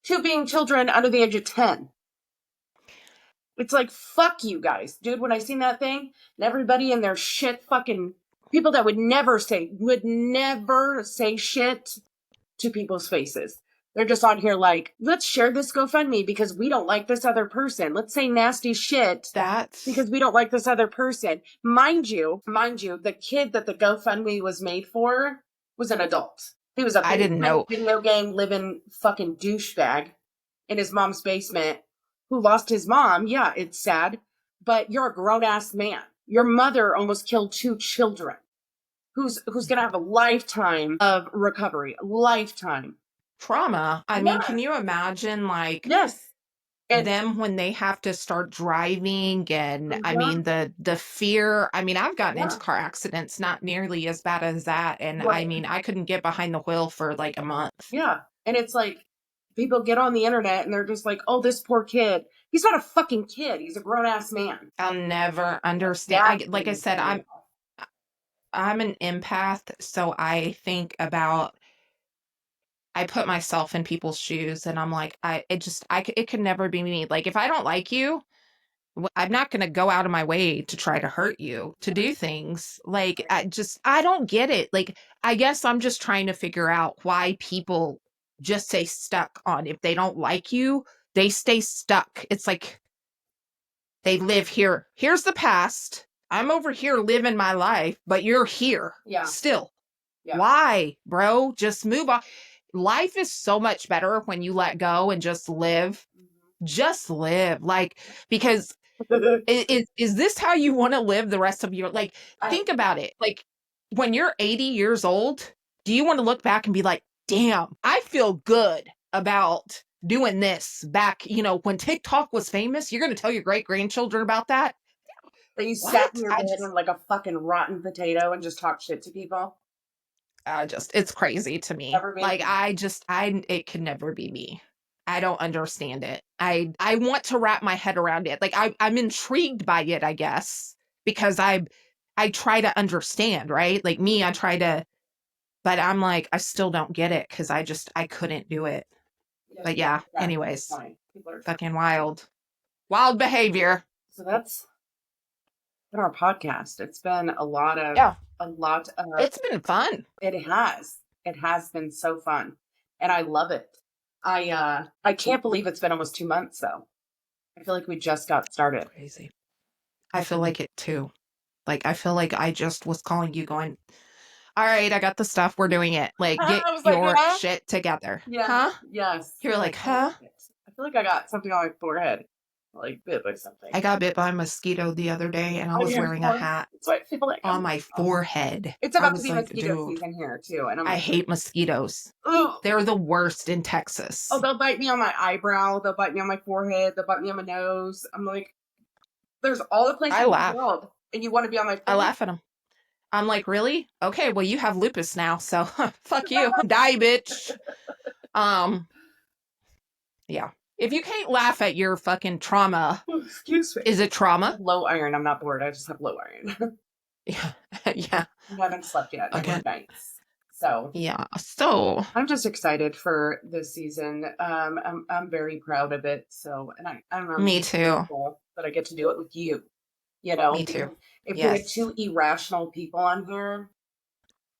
2 being children under the age of 10. It's like, fuck you guys. Dude, when I seen that thing, and everybody in their shit fucking people that would never say shit to people's faces. They're just on here like, let's share this GoFundMe because we don't like this other person. Let's say nasty shit because we don't like this other person. Mind you, the kid that the GoFundMe was made for was an adult. He was a I didn't know. video game living fucking douchebag in his mom's basement who lost his mom. Yeah, it's sad, but you're a grown ass man. Your mother almost killed 2 children. Who's gonna have a lifetime of recovery? A lifetime. Trauma. I mean, can you imagine them when they have to start driving and I mean the fear. I mean, I've gotten into car accidents not nearly as bad as that. And I mean, I couldn't get behind the wheel for like a month. Yeah. And it's like people get on the internet and they're just like, oh, this poor kid. He's not a fucking kid. He's a grown ass man. I'll never understand. Like I said, I'm an empath, so I think about I put myself in people's shoes and I'm like, it could never be me. Like, if I don't like you, I'm not going to go out of my way to try to hurt you, to do things. Like, I don't get it. Like, I guess I'm just trying to figure out why people just stay stuck on, if they don't like you, they stay stuck. It's like they live here. Here's the past. I'm over here living my life, but you're here still. Yeah. Why, bro? Just move on. Life is so much better when you let go and just live. Just live. Like, because is this how you want to live the rest of your like? Think about it. Like, when you're 80 years old, do you want to look back and be like, damn, I feel good about doing this back, when TikTok was famous? You're going to tell your great-grandchildren about that? That you sat in your bed like a fucking rotten potato and just talk shit to people? It's crazy to me. Like, it could never be me. I don't understand it. I want to wrap my head around it. Like, I'm intrigued by it, I guess, because I try to understand, right? Like me, I try to, but I'm like, I still don't get it because I couldn't do it. But anyways, fucking wild behavior. So that's been our podcast. It's been a lot of, it's been fun. It has been so fun. And I love it. I can't believe it's been almost 2 months though. I feel like we just got started. Crazy. I feel like it too. Like, I feel like I just was calling you going, all right, I got the stuff. We're doing it. Like, get your shit together. Yeah. Huh? Yes. You're like, huh? I feel like I got something on my forehead. Like, bit by something. I got bit by a mosquito the other day and I was wearing a hat on my forehead. It's about to be mosquito season here too. And I hate mosquitoes. Ugh. They're the worst in Texas. Oh, they'll bite me on my eyebrow. They'll bite me on my forehead. They'll bite me on my nose. I'm like, there's all the places in the world. And you want to be on my forehead? I laugh at them. I'm like, really? Okay, well, you have lupus now, so fuck you. Die, bitch. Yeah. If you can't laugh at your fucking trauma, excuse me. Is it trauma? Low iron. I'm not bored. I just have low iron. Yeah. I haven't slept yet. Okay. Nights. So yeah. So I'm just excited for this season. I'm very proud of it. So, and I'm me too. That I get to do it with you. Me too. If we had 2 irrational people on here,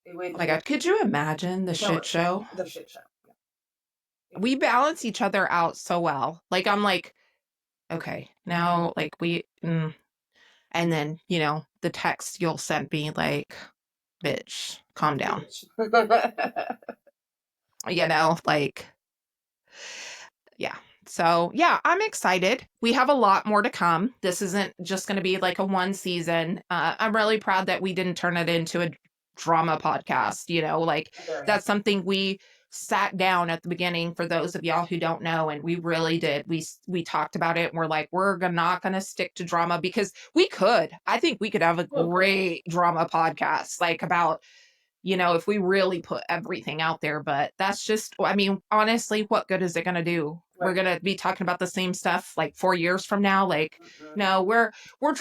it would. Oh my God, could you imagine the shit show? The shit show. We balance each other out so well. Like, I'm like, okay, now, like, and then, the text you'll send me, like, bitch, calm down. Like, yeah. So, yeah, I'm excited. We have a lot more to come. This isn't just going to be like a one season. I'm really proud that we didn't turn it into drama podcast, you know, like that's something we sat down at the beginning for those of y'all who don't know, and we really did. We talked about it and we're like, we're not gonna stick to drama because I think we could have a great drama podcast, like about, you know, if we really put everything out there. But that's just, I mean, honestly, what good is it going to do? We're going to be talking about the same stuff like 4 years from now. Like, no, we're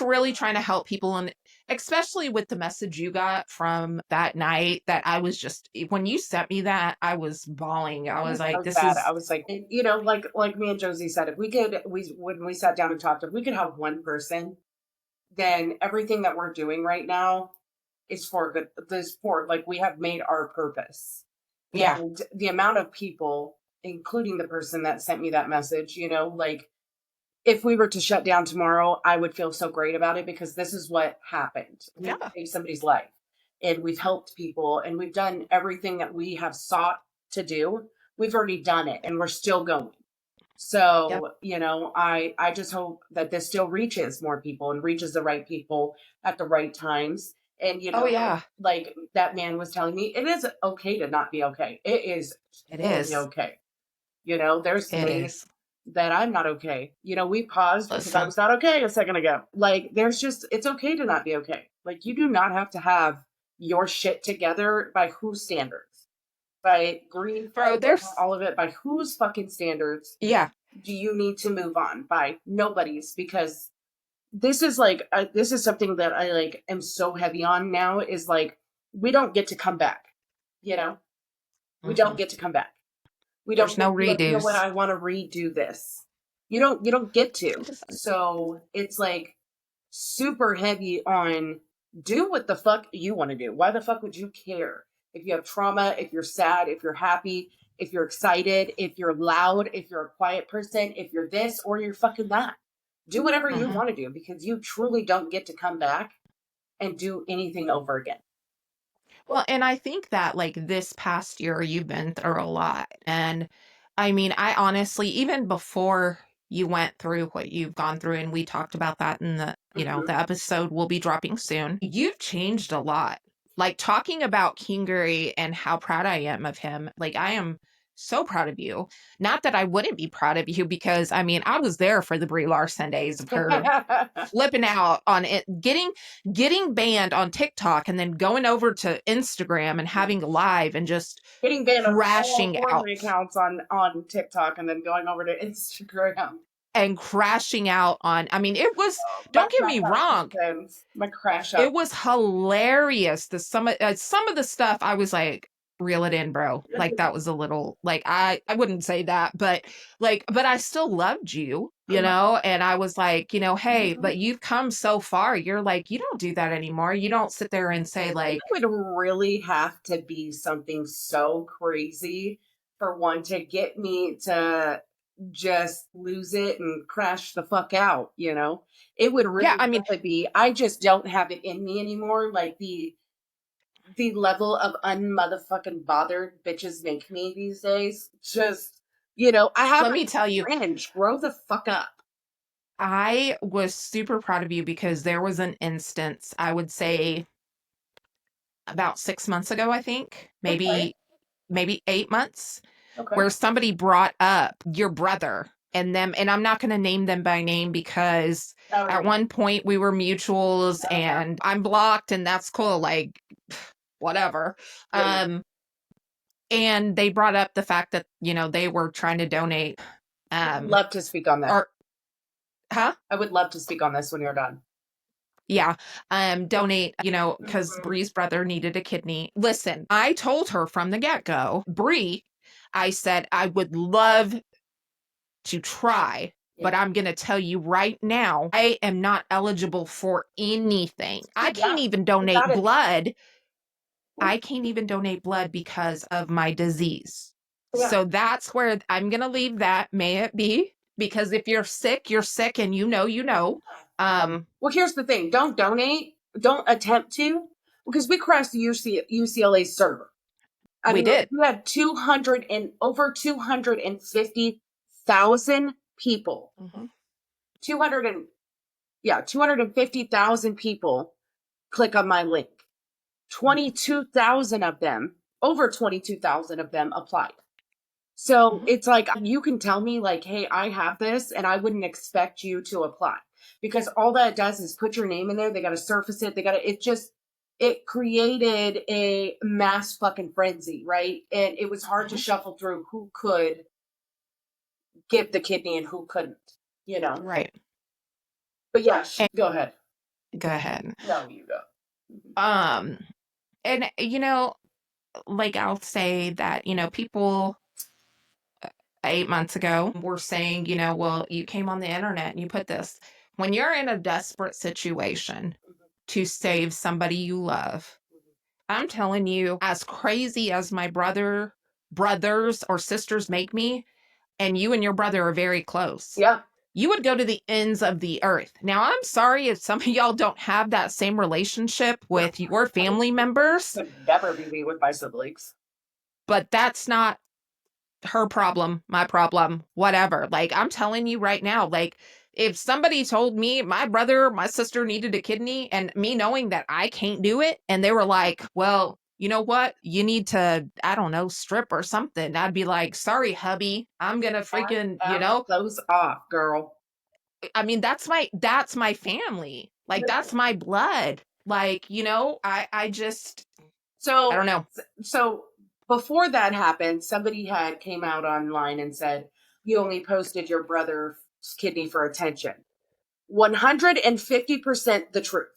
really trying to help people. And especially with the message you got from that night, that I was just, when you sent me that, I was bawling. I was like, this is, I was like, you know, like me and Josie said, if we could, when we sat down and talked, if we could have one person, then everything that we're doing right now is for good. This for, like, we have made our purpose. yeah, And the amount of people, including the person that sent me that message, you know, like, if we were to shut down tomorrow, I would feel so great about it because this is what happened. We yeah, saved somebody's life, and we've helped people, and we've done everything that we have sought to do. We've already done it, and we're still going. So, yep. you know, I just hope that this still reaches more people and reaches the right people at the right times. And, you know, Oh yeah, like that man was telling me, it is okay to not be okay. It is it totally is. okay. You know, there's It days is. that I'm not okay. You know, we paused because I Listen, was not okay a second ago. Like, there's just, it's okay to not be okay. Like, you do not have to have your shit together by whose standards? By green, bro, there's, all of it, by whose fucking standards yeah, do you need to move on? By nobody's, because this is like, this is something that I like am so heavy on now, is like, we don't get to come back. You know, we don't get to come back. We there's don't no get to be like, you know what, redos. I want to redo this. You don't get to. Just- So it's like super heavy on, do what the fuck you want to do. Why the fuck would you care? If you have trauma, if you're sad, if you're happy, if you're excited, if you're loud, if you're a quiet person, if you're this or you're fucking that. Do whatever you Mhm. want to do, because you truly don't get to come back and do anything over again. Well, and I think that like this past year, you've been through a lot. And I mean, I honestly, even before you went through what you've gone through, and we talked about that in the, you know, Mhm. the episode will be dropping soon, you've changed a lot. Like talking about Kingery and how proud I am of him. Like I am so proud of you. Not that I wouldn't be proud of you because I mean, I was there for the Brie Larson days of her flipping out on it, getting banned on TikTok and then going over to Instagram and having a live and just Getting banned on all crashing four of out my accounts on TikTok and then going over to Instagram. and crashing out on, I mean, it was, My don't get crash me out wrong, seasons. My crash it out. was hilarious. Some of the stuff I was like, reel it in, bro. Like that was a little like I wouldn't say that, but like, but I still loved you, you know, and I was like, you know, hey, but you've come so far. You're like, you don't do that anymore. You don't sit there and say It like, would really have to be something so crazy for one to get me to just lose it and crash the fuck out, you know? It would yeah, really I mean, have to be, I just don't have it in me anymore. Like the level of unmotherfucking bothered bitches make me these days. Just, you know, I have let a me tell you, cringe. Grow the fuck up. I was super proud of you because there was an instance, I would say about 6 months ago, I think, Okay. maybe 8 months, Okay. where somebody brought up your brother and them, and I'm not going to name them by name because Oh, at one point we were mutuals and I'm blocked and that's cool, like whatever. yeah, yeah. And they brought up the fact that, you know, they were trying to donate, I'd love to speak on that. or, huh? I would love to speak on this when you're done. Yeah, donate, you know, because Mhm. Bree's brother needed a kidney. Listen, I told her from the get-go, Bree, I said, I would love to try, but I'm going to tell you right now, I am not eligible for anything. I Yeah, can't even you donate got it. blood. I can't even donate blood because of my disease. Yeah. So that's where I'm going to leave that. May it be. Because if you're sick, and you know, you know. Well, here's the thing. Don't donate. Don't attempt to, because we crashed the UCLA server. I We mean, did. we had 200 and over 250,000 people. Mhm. 200 and yeah, 250,000 people click on my link. 22,000 of them, over 22,000 of them applied. So it's like, you can tell me like, hey, I have this, and I wouldn't expect you to apply, because all that does is put your name in there. They got to surface it. It created a mass fucking frenzy, right? And it was hard to shuffle through who could give the kidney and who couldn't, Right. But yeah, go ahead. Go ahead. No, you go. And like I'll say that, people 8 months ago were saying, well, you came on the internet and you put this. When you're in a desperate situation to save somebody you love, I'm telling you, as crazy as my brothers or sisters make me, and you and your brother are very close. Yeah. You would go to the ends of the earth. Now, I'm sorry if some of y'all don't have that same relationship with your family members. Could never be me with my siblings. But that's not her problem, my problem, whatever. Like, I'm telling you right now, like, if somebody told me my brother, my sister needed a kidney, and me knowing that I can't do it, and they were like, well, you know what? You need to, I don't know, strip or something. I'd be like, sorry, hubby, I'm going to freaking, Close off, girl. I mean, that's my family. Like, that's my blood. Like, I just, so I don't know. So before that happened, somebody had came out online and said, you only posted your brother's kidney for attention. 150% the truth.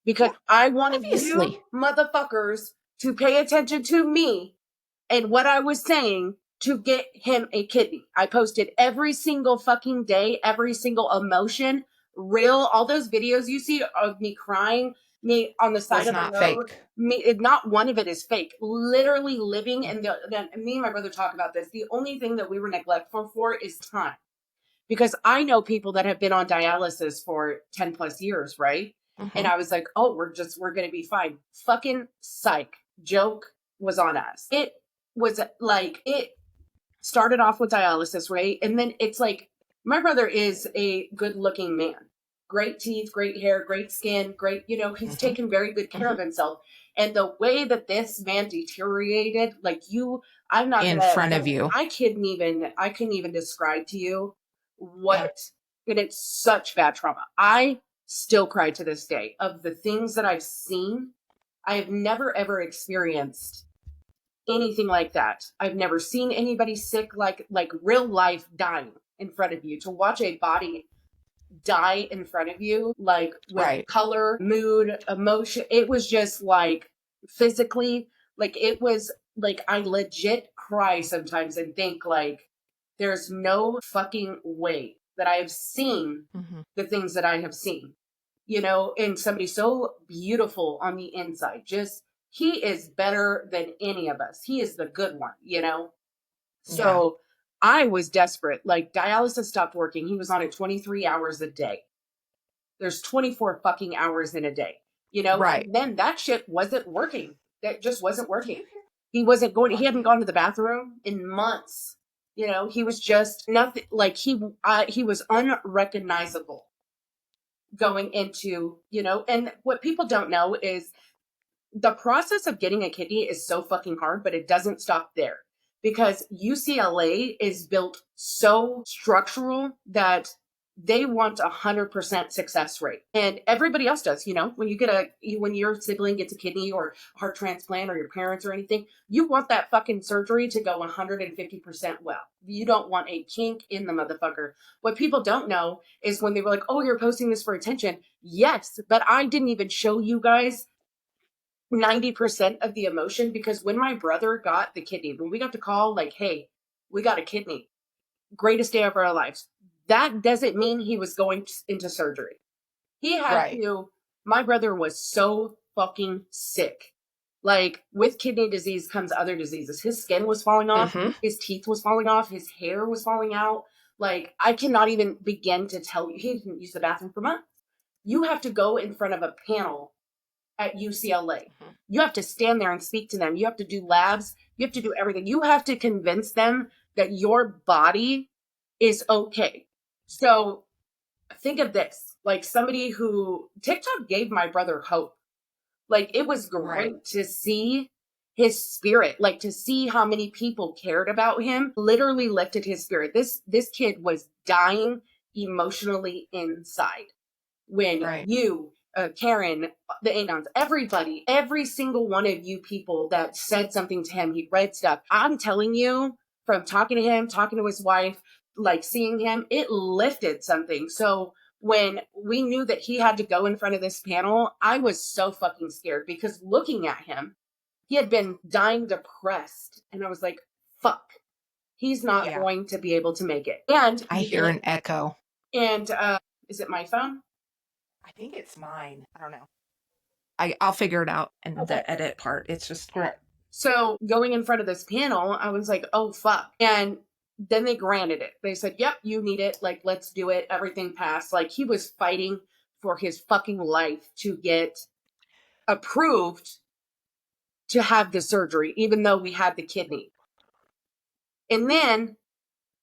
Because I wanted you motherfuckers to pay attention to me and what I was saying to get him a kidney. I posted every single fucking day, every single emotion, all those videos you see of me crying, me on the side of the road. Fake. Not one of it is fake. Literally living, and me and my brother talk about this. The only thing that we were neglectful for is time. Because I know people that have been on dialysis for 10 plus years, right? And I was like, oh, we're going to be fine. Fucking psych. Joke was on us. It was like, it started off with dialysis, right? And then it's like, my brother is a good looking man. Great teeth, great hair, great skin, great, he's taken very good care of himself. And the way that this man deteriorated, like I'm not in front of you. I couldn't even describe to you and it's such bad trauma. I still cry to this day of the things that I've seen. I have never ever experienced anything like that. I've never seen anybody sick, like real life dying in front of you. To watch a body die in front of you, like with color, mood, emotion, it was just like physically, like it was like I legit cry sometimes and think like there's no fucking way that I have seen the things that I have seen, and somebody so beautiful on the inside. Just, he is better than any of us. He is the good one, So I was desperate. Like, dialysis stopped working. He was on it 23 hours a day. There's 24 fucking hours in a day, Right. And then that shit wasn't working. That just wasn't working. He hadn't gone to the bathroom in months. He was just nothing, like he was unrecognizable going into, and what people don't know is the process of getting a kidney is so fucking hard, but it doesn't stop there, because UCLA is built so structural that they want 100% success rate, and everybody else does. When your sibling gets a kidney or a heart transplant, or your parents or anything, you want that fucking surgery to go 150% well. You don't want a kink in the motherfucker. What people don't know is when they were like, oh, you're posting this for attention. Yes, but I didn't even show you guys 90% of the emotion, because when my brother got the kidney, when we got the call like, hey, we got a kidney, greatest day of our lives, that doesn't mean he was going into surgery. He had to, my brother was so fucking sick. Like, with kidney disease comes other diseases. His skin was falling off, his teeth was falling off, his hair was falling out. Like, I cannot even begin to tell you, he didn't use the bathroom for months. You have to go in front of a panel at UCLA. You have to stand there and speak to them. You have to do labs. You have to do everything. You have to convince them that your body is okay. So think of this, like somebody who TikTok gave my brother hope. Like, it was great to see his spirit, like to see how many people cared about him, literally lifted his spirit. This kid was dying emotionally inside when you, Karen, the Anons, everybody, every single one of you people that said something to him, he read stuff. I'm telling you, from talking to him, talking to his wife, like seeing him, it lifted something. So when we knew that he had to go in front of this panel, I was so fucking scared because looking at him, he had been dying depressed. And I was like, fuck, he's not going to be able to make it. And I hear an echo. And is it my phone? I think it's mine. I don't know. I'll figure it out in the edit part. It's just correct. So going in front of this panel, I was like, oh, fuck. And then they granted it. They said, yep, you need it. Like, let's do it. Everything passed. Like, he was fighting for his fucking life to get approved to have the surgery, even though we had the kidney. And then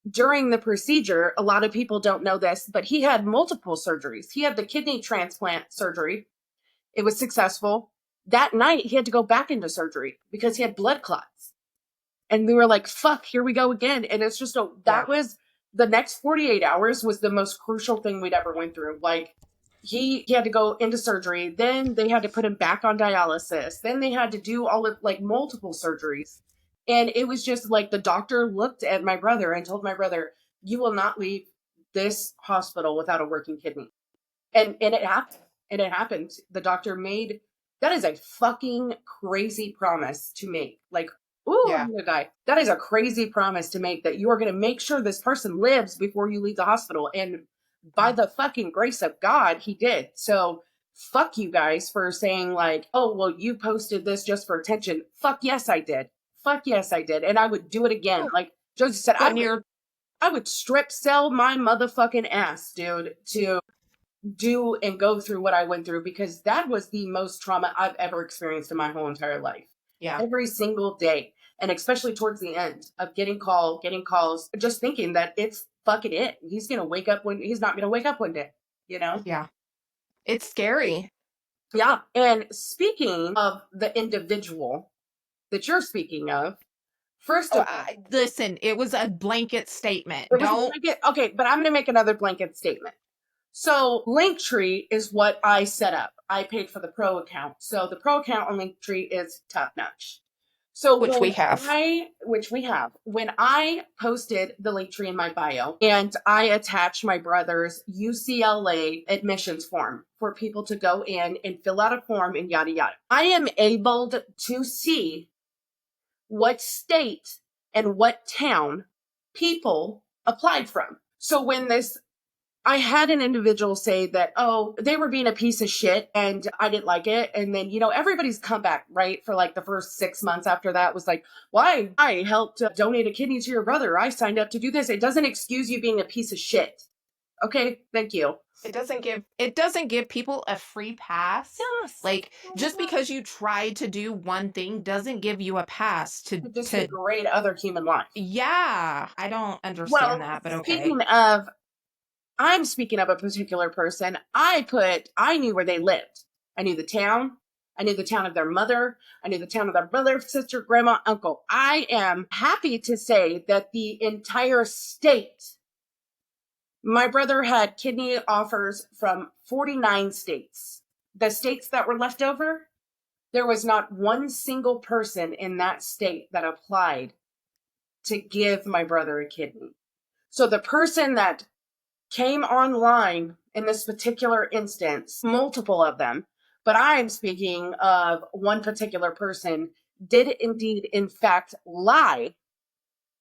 during the procedure, a lot of people don't know this, but he had multiple surgeries. He had the kidney transplant surgery. It was successful. That night, he had to go back into surgery because he had blood clots. And we were like, fuck, here we go again. And it's just, that was, the next 48 hours was the most crucial thing we'd ever went through. Like, he had to go into surgery. Then they had to put him back on dialysis. Then they had to do all of, like, multiple surgeries. And it was just like the doctor looked at my brother and told my brother, you will not leave this hospital without a working kidney. And it happened. And it happened. The doctor made, that is a fucking crazy promise to make. Like, ooh, I'm going to die. That is a crazy promise to make, that you are going to make sure this person lives before you leave the hospital. And by the fucking grace of God, he did. So fuck you guys for saying like, oh, well, you posted this just for attention. Fuck yes, I did. Fuck yes, I did. And I would do it again. Like Josie said, I would strip sell my motherfucking ass, dude, to do and go through what I went through, because that was the most trauma I've ever experienced in my whole entire life. Yeah. Every single day. And especially towards the end of getting calls, just thinking that it's fucking it. He's going to wake up when he's not going to wake up one day, you know? Yeah. It's scary. Yeah. And speaking of the individual that you're speaking of, first of all, listen, it was a blanket statement. Okay, but I'm going to make another blanket statement. So Linktree is what I set up. I paid for the pro account. So the pro account on Linktree is top notch. So which we have. When I posted the Linktree in my bio and I attached my brother's UCLA admissions form for people to go in and fill out a form and yada yada, I am able to see what state and what town people applied from. So when I had an individual say that, oh, they were being a piece of shit and I didn't like it. And then, everybody's comeback, right? For like the first 6 months after that was like, why? I helped donate a kidney to your brother. I signed up to do this. It doesn't excuse you being a piece of shit. Okay, thank you. It doesn't give people a free pass. Yes. Like, just because you tried to do one thing doesn't give you a pass to degrade other human life. Yeah, I don't understand that, but okay. I'm speaking of a particular person. I knew where they lived. I knew the town. I knew the town of their mother. I knew the town of their brother, sister, grandma, uncle. I am happy to say that the entire state, my brother had kidney offers from 49 states. The states that were left over, there was not one single person in that state that applied to give my brother a kidney. So the person that came online in this particular instance, multiple of them, but I'm speaking of one particular person, did indeed, in fact, lie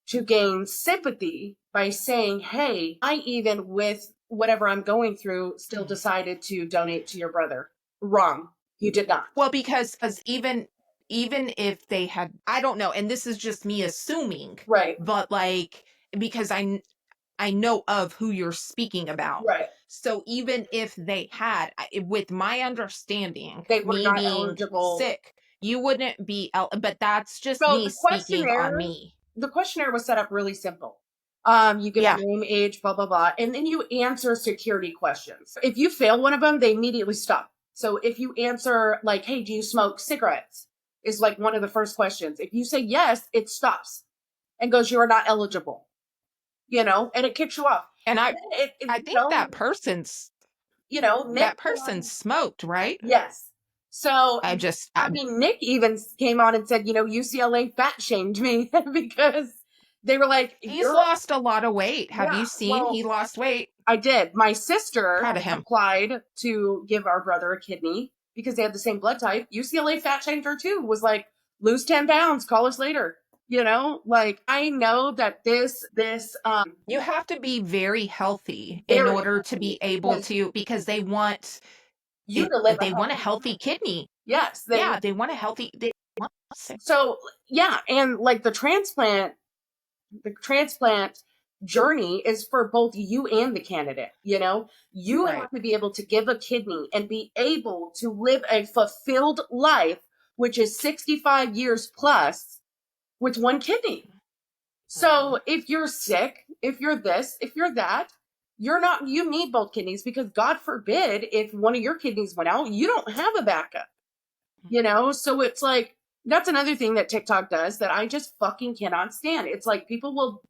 to gain sympathy by saying, hey, I, even with whatever I'm going through, still decided to donate to your brother. Wrong. You did not. Well, because even if they had, I don't know, and this is just me assuming, right? But like, because I know of who you're speaking about. Right. So even if they had, with my understanding, they were me not being eligible. Sick, you wouldn't be, but that's just me speaking on me. The questionnaire was set up really simple. You give a name, age, blah, blah, blah, and then you answer security questions. If you fail one of them, they immediately stop. So if you answer like, hey, do you smoke cigarettes? Is like one of the first questions. If you say yes, it stops and goes, you are not eligible, and it kicks you off. And I You think know, that Nick, person smoked, right? yes. So, I Nick even came on and said, UCLA fat shamed me because they were like, he's lost a lot of weight. Have you seen? He lost weight. I did. My sister Proud of him. applied to give our brother a kidney because they had the same blood type. UCLA fat shamed her too, was like, lose 10 pounds, call us later. Like I know that this you have to be very healthy very in order to be able to, because they want you to live they want a healthy kidney. Yes. They want a healthy. So yeah, and like the transplant journey is for both you and the candidate. You Right. have to be able to give a kidney and be able to live a fulfilled life, which is 65 years plus, with one kidney. So if you're sick, if you're this, if you're that, you need both kidneys, because God forbid if one of your kidneys went out, you don't have a backup. So it's like, that's another thing that TikTok does that I just fucking cannot stand. It's like people will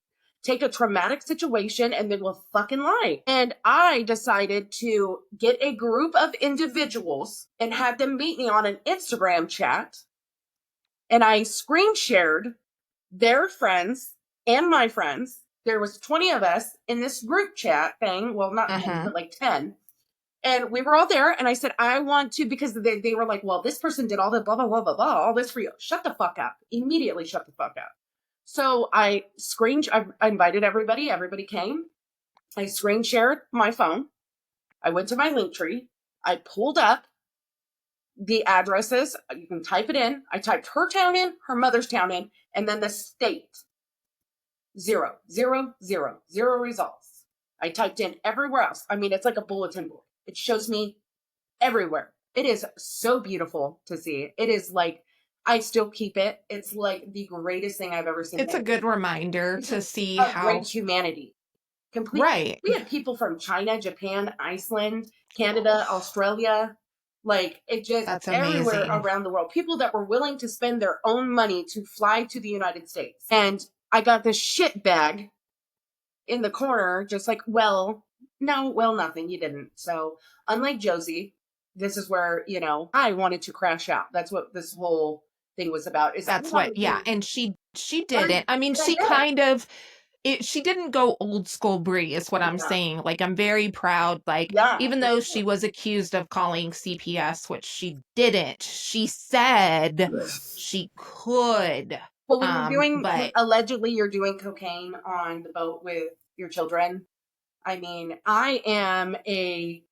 take a traumatic situation and then will fucking lie. And I decided to get a group of individuals and have them meet me on an Instagram chat. And I screen shared their friends and my friends. There was 20 of us in this group chat thing. Well, not 10, but like 10. And we were all there, and I said, I want to, because they were like, well, this person did all the blah, blah, blah, blah, blah, all this for you. Shut the fuck up. Immediately shut the fuck up. So I invited everybody. Everybody came. I screen shared my phone. I went to my link tree. I pulled up the addresses. You can type it in. I typed her town in, her mother's town in, and then the state. 0, 0, 0, 0 results. I typed in everywhere else. I mean, it's like a bulletin board. It shows me everywhere. It is so beautiful to see. It is like, I still keep it. It's like the greatest thing I've ever seen. It's a good reminder to see how great humanity. Completely. Right. We had people from China, Japan, Iceland, Canada, Australia. Like, it just, that's everywhere amazing. Around the world. People that were willing to spend their own money to fly to the United States. And I got this shit bag in the corner, just like, nothing, you didn't. So unlike Josie, this is where, I wanted to crash out. That's what this whole thing was about. And she didn't. I mean, she kind of, she didn't go old school Bre, is what I'm saying. Like, I'm very proud. Like, even though she was accused of calling CPS, which she didn't, she said she could. Well, when you're doing, allegedly you're doing cocaine on the boat with your children. I mean, I am a.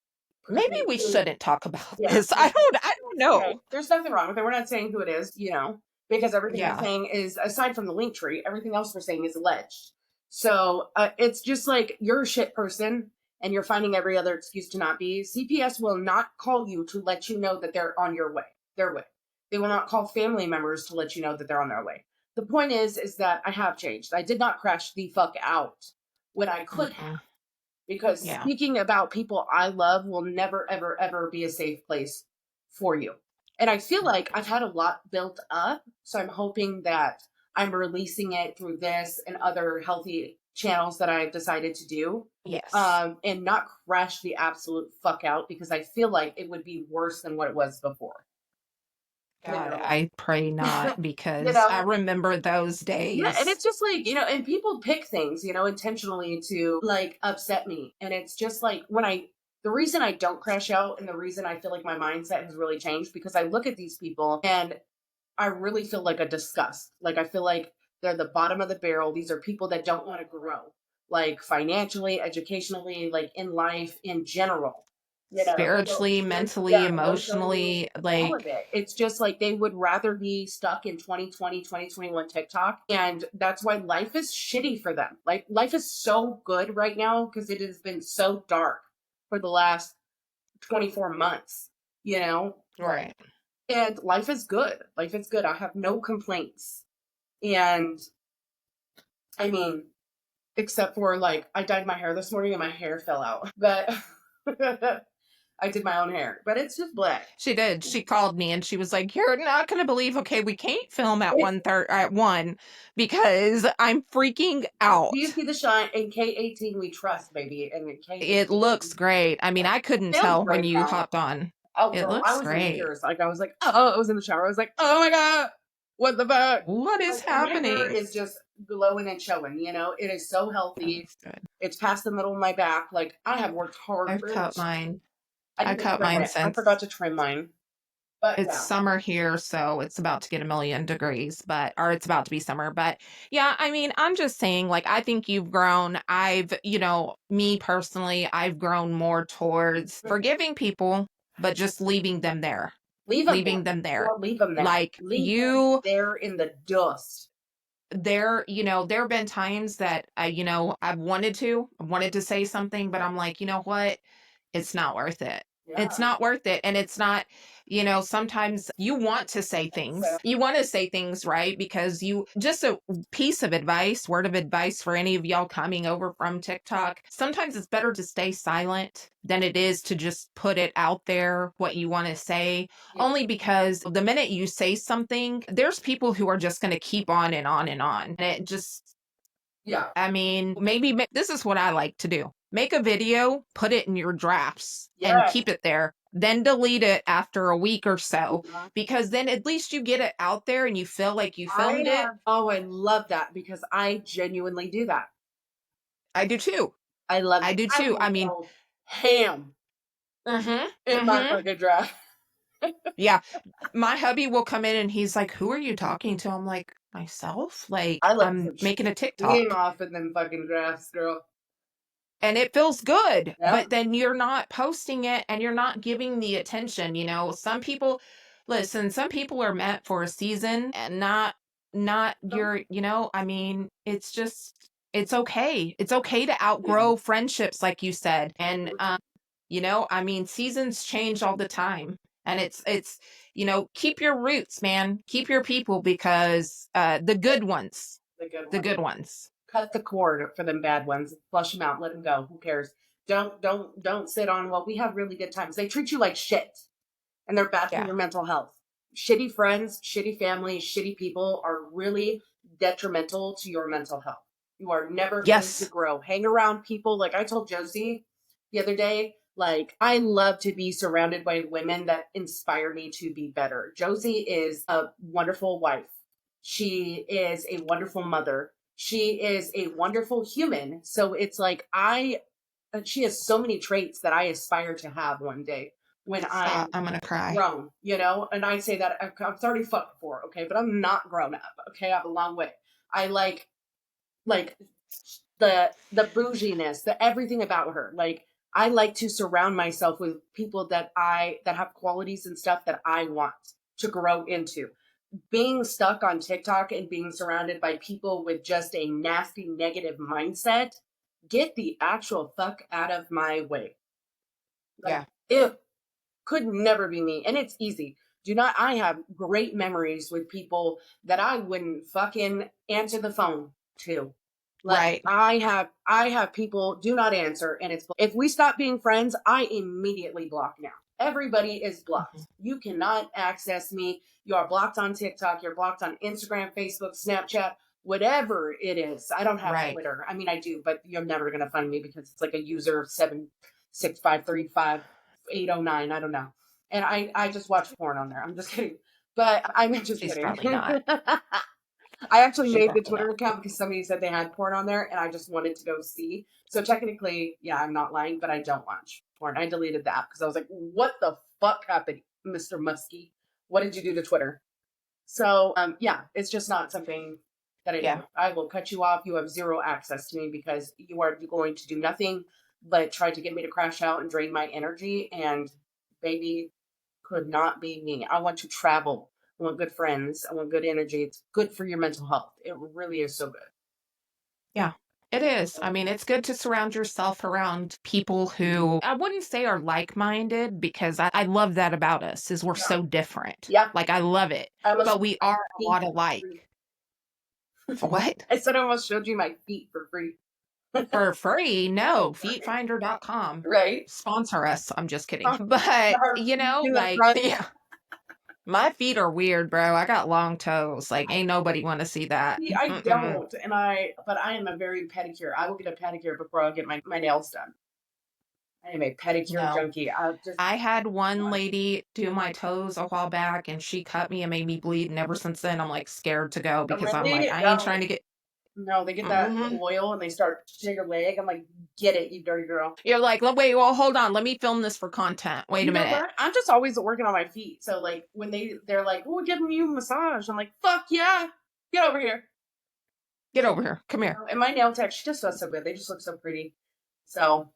Maybe we shouldn't talk about this. I don't know. Okay. There's nothing wrong with it. We're not saying who it is, because everything we're saying is, aside from the link tree, everything else we're saying is alleged. So it's just like, you're a shit person and you're finding every other excuse to not be. CPS will not call you to let you know that they're on their way. They will not call family members to let you know that they're on their way. The point is that I have changed. I did not crash the fuck out when I could have. Because speaking about people I love will never, ever, ever be a safe place for you. And I feel like I've had a lot built up. So I'm hoping that I'm releasing it through this and other healthy channels that I've decided to do. Yes. And not crash the absolute fuck out, because I feel like it would be worse than what it was before. God, I pray not, because I remember those days. Yeah, and it's just like, and people pick things, intentionally to like upset me. And it's just like, the reason I don't crash out and the reason I feel like my mindset has really changed, because I look at these people and I really feel like a disgust. Like, I feel like they're the bottom of the barrel. These are people that don't want to grow, like financially, educationally, like in life in general. Spiritually, mentally, emotionally, like all of it. It's just like they would rather be stuck in 2020, 2021 TikTok. And that's why life is shitty for them. Like, life is so good right now because it has been so dark for the last 24 months, Right. And life is good. Life is good. I have no complaints. And I mean, except for like, I dyed my hair this morning and my hair fell out. But I did my own hair, but it's just black. She did. She called me and she was like, "You're not gonna believe. Okay, we can't film at 1 because I'm freaking out." Do you see the shine? In K18, we trust, baby. And in K18, It looks great. I mean, I couldn't feels tell when great you now. hopped on. Oh, It girl, looks I was in great. tears. Like I was like, oh, I was in the shower. I was like, oh my god, what the fuck? What is Like, my hair happening? is just glowing and showing. You know, it is so healthy. That's good. It's past the middle of my back. Like I have worked hard. I've for cut it. mine. I I didn't cut trim mine it. I since forgot to trim mine. But it's yeah, summer here, so it's about to get 1,000,000 degrees, or it's about to be summer. But yeah, I mean, I'm just saying, like, I think you've grown. Me personally, I've grown more towards forgiving people, but just leaving them there. leave them Leaving there. them there. Girl, leave them there. Like Leave them you, there in the dust. there have been times that I've wanted to say something, but I'm like, you know what? It's not worth it. Yeah. It's not worth it. And it's not, sometimes you want to say things. You want to say things, right? Because just a piece of advice, word of advice for any of y'all coming over from TikTok. Sometimes it's better to stay silent than it is to just put it out there, what you want to say. Yeah. Only because the minute you say something, there's people who are just going to keep on and on and on. And it just, Yeah. I mean, maybe this is what I like to do. Make a video, put it in your drafts, and Yes. keep it there. Then delete it after a week or so, Mhm. because then at least you get it out there and you feel like you filmed it. Oh, I love that because I genuinely do that. I do too. I love I it. do too. I mean, go ham in my fucking draft. yeah. My hubby will come in and he's like, "Who are you talking to?" I'm like, "Myself." Like, I let I'm some making a steam TikTok. off in them fucking drafts, girl. And it feels good, Yep. but then you're not posting it and you're not giving the attention. Some people are meant for a season and not your, I mean, it's okay. It's okay to outgrow friendships, like you said. And I mean, seasons change all the time. And keep your roots, man. Keep your people, because the good ones, The the good good one. ones. Cut the cord for them bad ones. Flush them out. Let them go. Who cares? Don't sit on. Well, we have really good times. They treat you like shit, and they're bad for Yeah. your mental health. Shitty friends, shitty family, shitty people are really detrimental to your mental health. You are never going to grow. Hang around people like I told Josie the other day. Like, I love to be surrounded by women that inspire me to be better. Josie is a wonderful wife. She is a wonderful mother. She is a wonderful human. So it's like she has so many traits that I aspire to have one day when I'm gonna cry. grown, and I say that I'm 34, okay, but I'm not grown up, okay, I have a long way. I like the bouginess, the everything about her. Like, I like to surround myself with people that have qualities and stuff that I want to grow into. Being stuck on TikTok and being surrounded by people with just a nasty negative mindset, get the actual fuck out of my way. Like, it could never be me. And it's easy. I have great memories with people that I wouldn't fucking answer the phone to. Like, Right. I have people do not answer, and if we stop being friends, I immediately block now. Everybody is blocked. You cannot access me. You are blocked on TikTok. You're blocked on Instagram, Facebook, Snapchat, whatever it is. I don't have Twitter. I mean, I do, but you're never gonna find me because it's like a user 76535 809. I don't know. And I just watch porn on there. I'm just kidding. But I'm just She's kidding. probably not. I actually She's made the probably Twitter not. account because somebody said they had porn on there, and I just wanted to go see. So technically, yeah, I'm not lying, but I don't watch porn. I deleted the app because I was like, "What the fuck happened, Mr. Muskie? What did you do to Twitter?" So, yeah, it's just not something that I do. I will cut you off. You have zero access to me because you are going to do nothing but try to get me to crash out and drain my energy. And baby, could not be me. I want to travel. I want good friends. I want good energy. It's good for your mental health. It really is so good. Yeah, it is. I mean, it's good to surround yourself around people who I wouldn't say are like-minded, because I love that about us, is we're so different. Yeah. Like, I love it. But we are a lot alike. What? I said I almost showed you my feet for free. For free? No, feetfinder.com. Right? Sponsor us. I'm just kidding. Oh, But, our you know, in the like, front. yeah, my feet are weird, bro. I got long toes. Like, ain't nobody want to see that. See, I Mm-mm. don't, but I am a very pedicure. I will get a pedicure before I'll get my nails done. I am a pedicure No. junkie. I'll just I had one lady do my toes a while back and she cut me and made me bleed. And ever since then, I'm like scared to go because I'm like, really I ain't trying no, to get. no. They get that Mhm. oil and they start to your leg. I'm like, get it, you dirty girl. You're like, wait, well, hold on. Let me film this for content. Wait You a know minute. what? I'm just always working on my feet. So like when they're like, "Oh, we're giving you a massage," I'm like, "Fuck yeah, get over here." Get over here. Come here. And my nail tech, she just does so good. They just look so pretty. So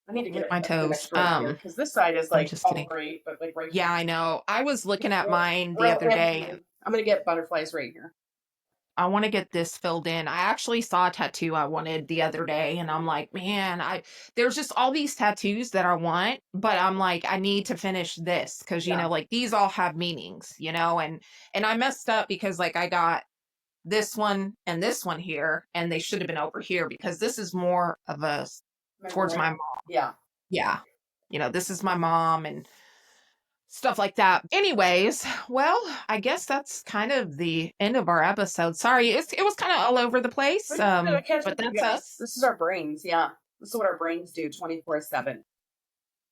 I need to get Lick it my toes. finished right here because this side is I'm like just all kidding. great, but like right Yeah, here, I know. I was looking at real, mine the real other day empty. and I'm gonna get butterflies right here. I want to get this filled in. I actually saw a tattoo I wanted the other day and I'm like, man, there's just all these tattoos that I want, but I'm like, I need to finish this because, you Yeah. know, like these all have meanings, you know, and I messed up because like I got this one and this one here and they should have been over here because this is more of a towards my mom. Yeah. Yeah. You know, this is my mom and stuff like that. Anyways, well, I guess that's kind of the end of our episode. Sorry, it was kind of all over the place. But you gotta catch But up, you that's guys. us. This is our brains. Yeah. This is what our brains do 24/7.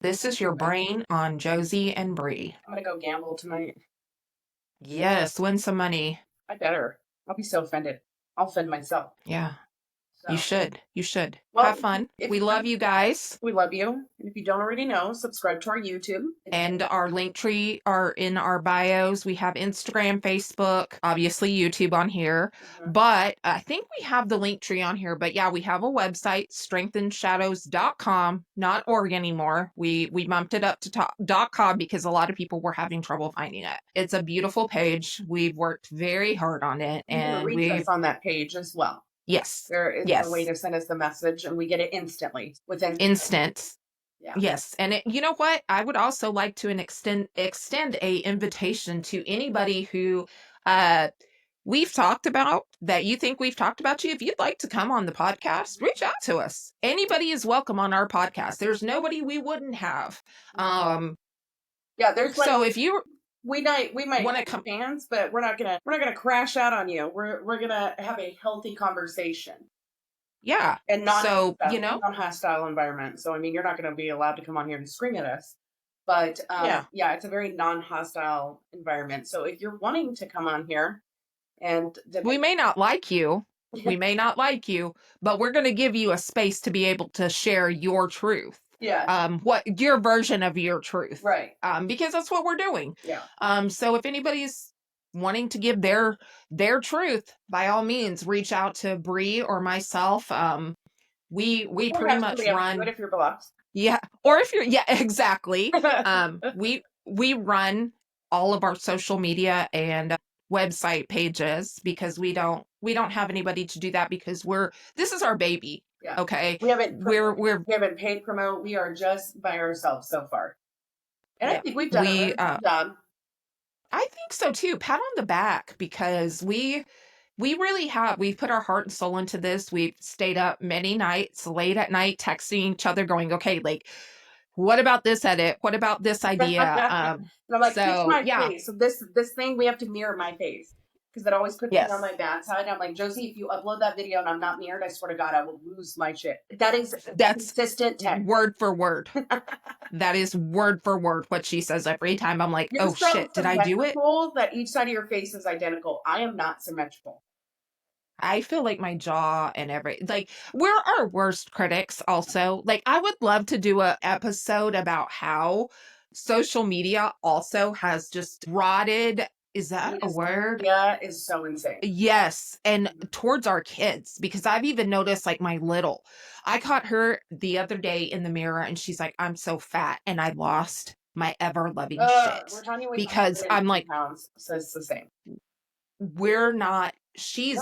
This is your brain on Josie and Bre. I'm gonna go gamble tonight. Yes, win some money. I better. I'll be so offended. I'll offend myself. Yeah, you So, should. You should. well, Have fun. We love you guys. We love you. And if you don't already know, subscribe to our YouTube. And our link tree are in our bios. We have Instagram, Facebook, obviously YouTube on here. But I think we have the link tree on here. But yeah, we have a website, strengthenedshadows.com, not org anymore. We bumped it up to .com because a lot of people were having trouble finding it. It's a beautiful page. We've worked very hard on it. You can And reach us on that page as well. Yes. There is Yes. a way to send us the message and we get it instantly within instant. Yeah. Yes. And you know what? I would also like to extend a invitation to anybody who we've talked about that you think we've talked about you. If you'd like to come on the podcast, reach out to us. Anybody is welcome on our podcast. There's nobody we wouldn't have. Yeah, there's like, so if you we might wanna have fans, but we're not gonna crash out on you. We're gonna have a healthy conversation. Yeah. And not so, you know, non-hostile environment. So I mean, you're not going to be allowed to come on here and scream at us. But yeah, it's a very non-hostile environment. So if you're wanting to come on here, and we may not like you, we may not like you, but we're going to give you a space to be able to share your truth. Yeah. What your version of your truth. Right. Because that's what we're doing. Yeah. So if anybody's wanting to give their truth, by all means reach out to Bre or myself. We pretty much run if you're blocked. Yeah, or if you're exactly. We run all of our social media and website pages because we don't have anybody to do that because this is our baby. Yeah. Okay. We haven't paid promote. We are just by ourselves so far. And I think we've done a good job. I think so too. Pat on the back because we really have. We've put our heart and soul into this. We've stayed up many nights, late at night, texting each other, going, okay, like, what about this edit? What about this idea? And I'm like, so, my face. So this thing, we have to mirror my face. Because that always puts me on my bad side. I'm like, Josie, if you upload that video and I'm not mirrored, I swear to God, I will lose my shit. That's consistent text. Word for word. That is word for word what she says every time. I'm like, oh shit, did I do it? That each side of your face is identical. I am not symmetrical. I feel like my jaw and we're our worst critics also. Like, I would love to do an episode about how social media also has just rotted. Is that a word? Yeah, is so insane. Yes. And towards our kids, because I've even noticed like I caught her the other day in the mirror and she's like, I'm so fat and I lost my ever loving shit. Because I'm like, pounds, so it's the same. She's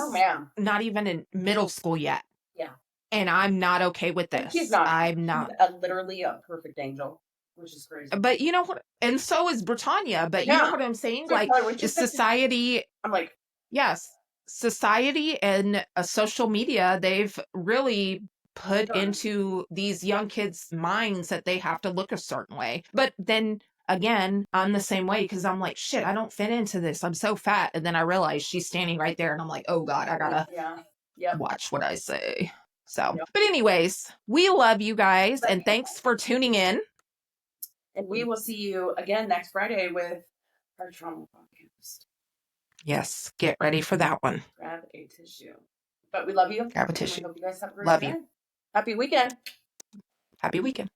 not even in middle school yet. Yeah. And I'm not okay with this. She's not. I'm not. She's literally a perfect angel. Which is crazy. But you know what? And so is Britannia. But you know what I'm saying? So like, society. I'm like, yes, society and social media, they've really put Sure. into these young kids' minds that they have to look a certain way. But then again, I'm the same way because I'm like, shit, I don't fit into this. I'm so fat. And then I realize she's standing right there and I'm like, oh God, I gotta watch what I say. So, but anyways, we love you guys and thanks for tuning in. And we will see you again next Friday with our trauma podcast. Yes, get ready for that one. Grab a tissue. But we love you. Grab a tissue. We hope you guys have a great Love day. you. Happy weekend. Happy weekend.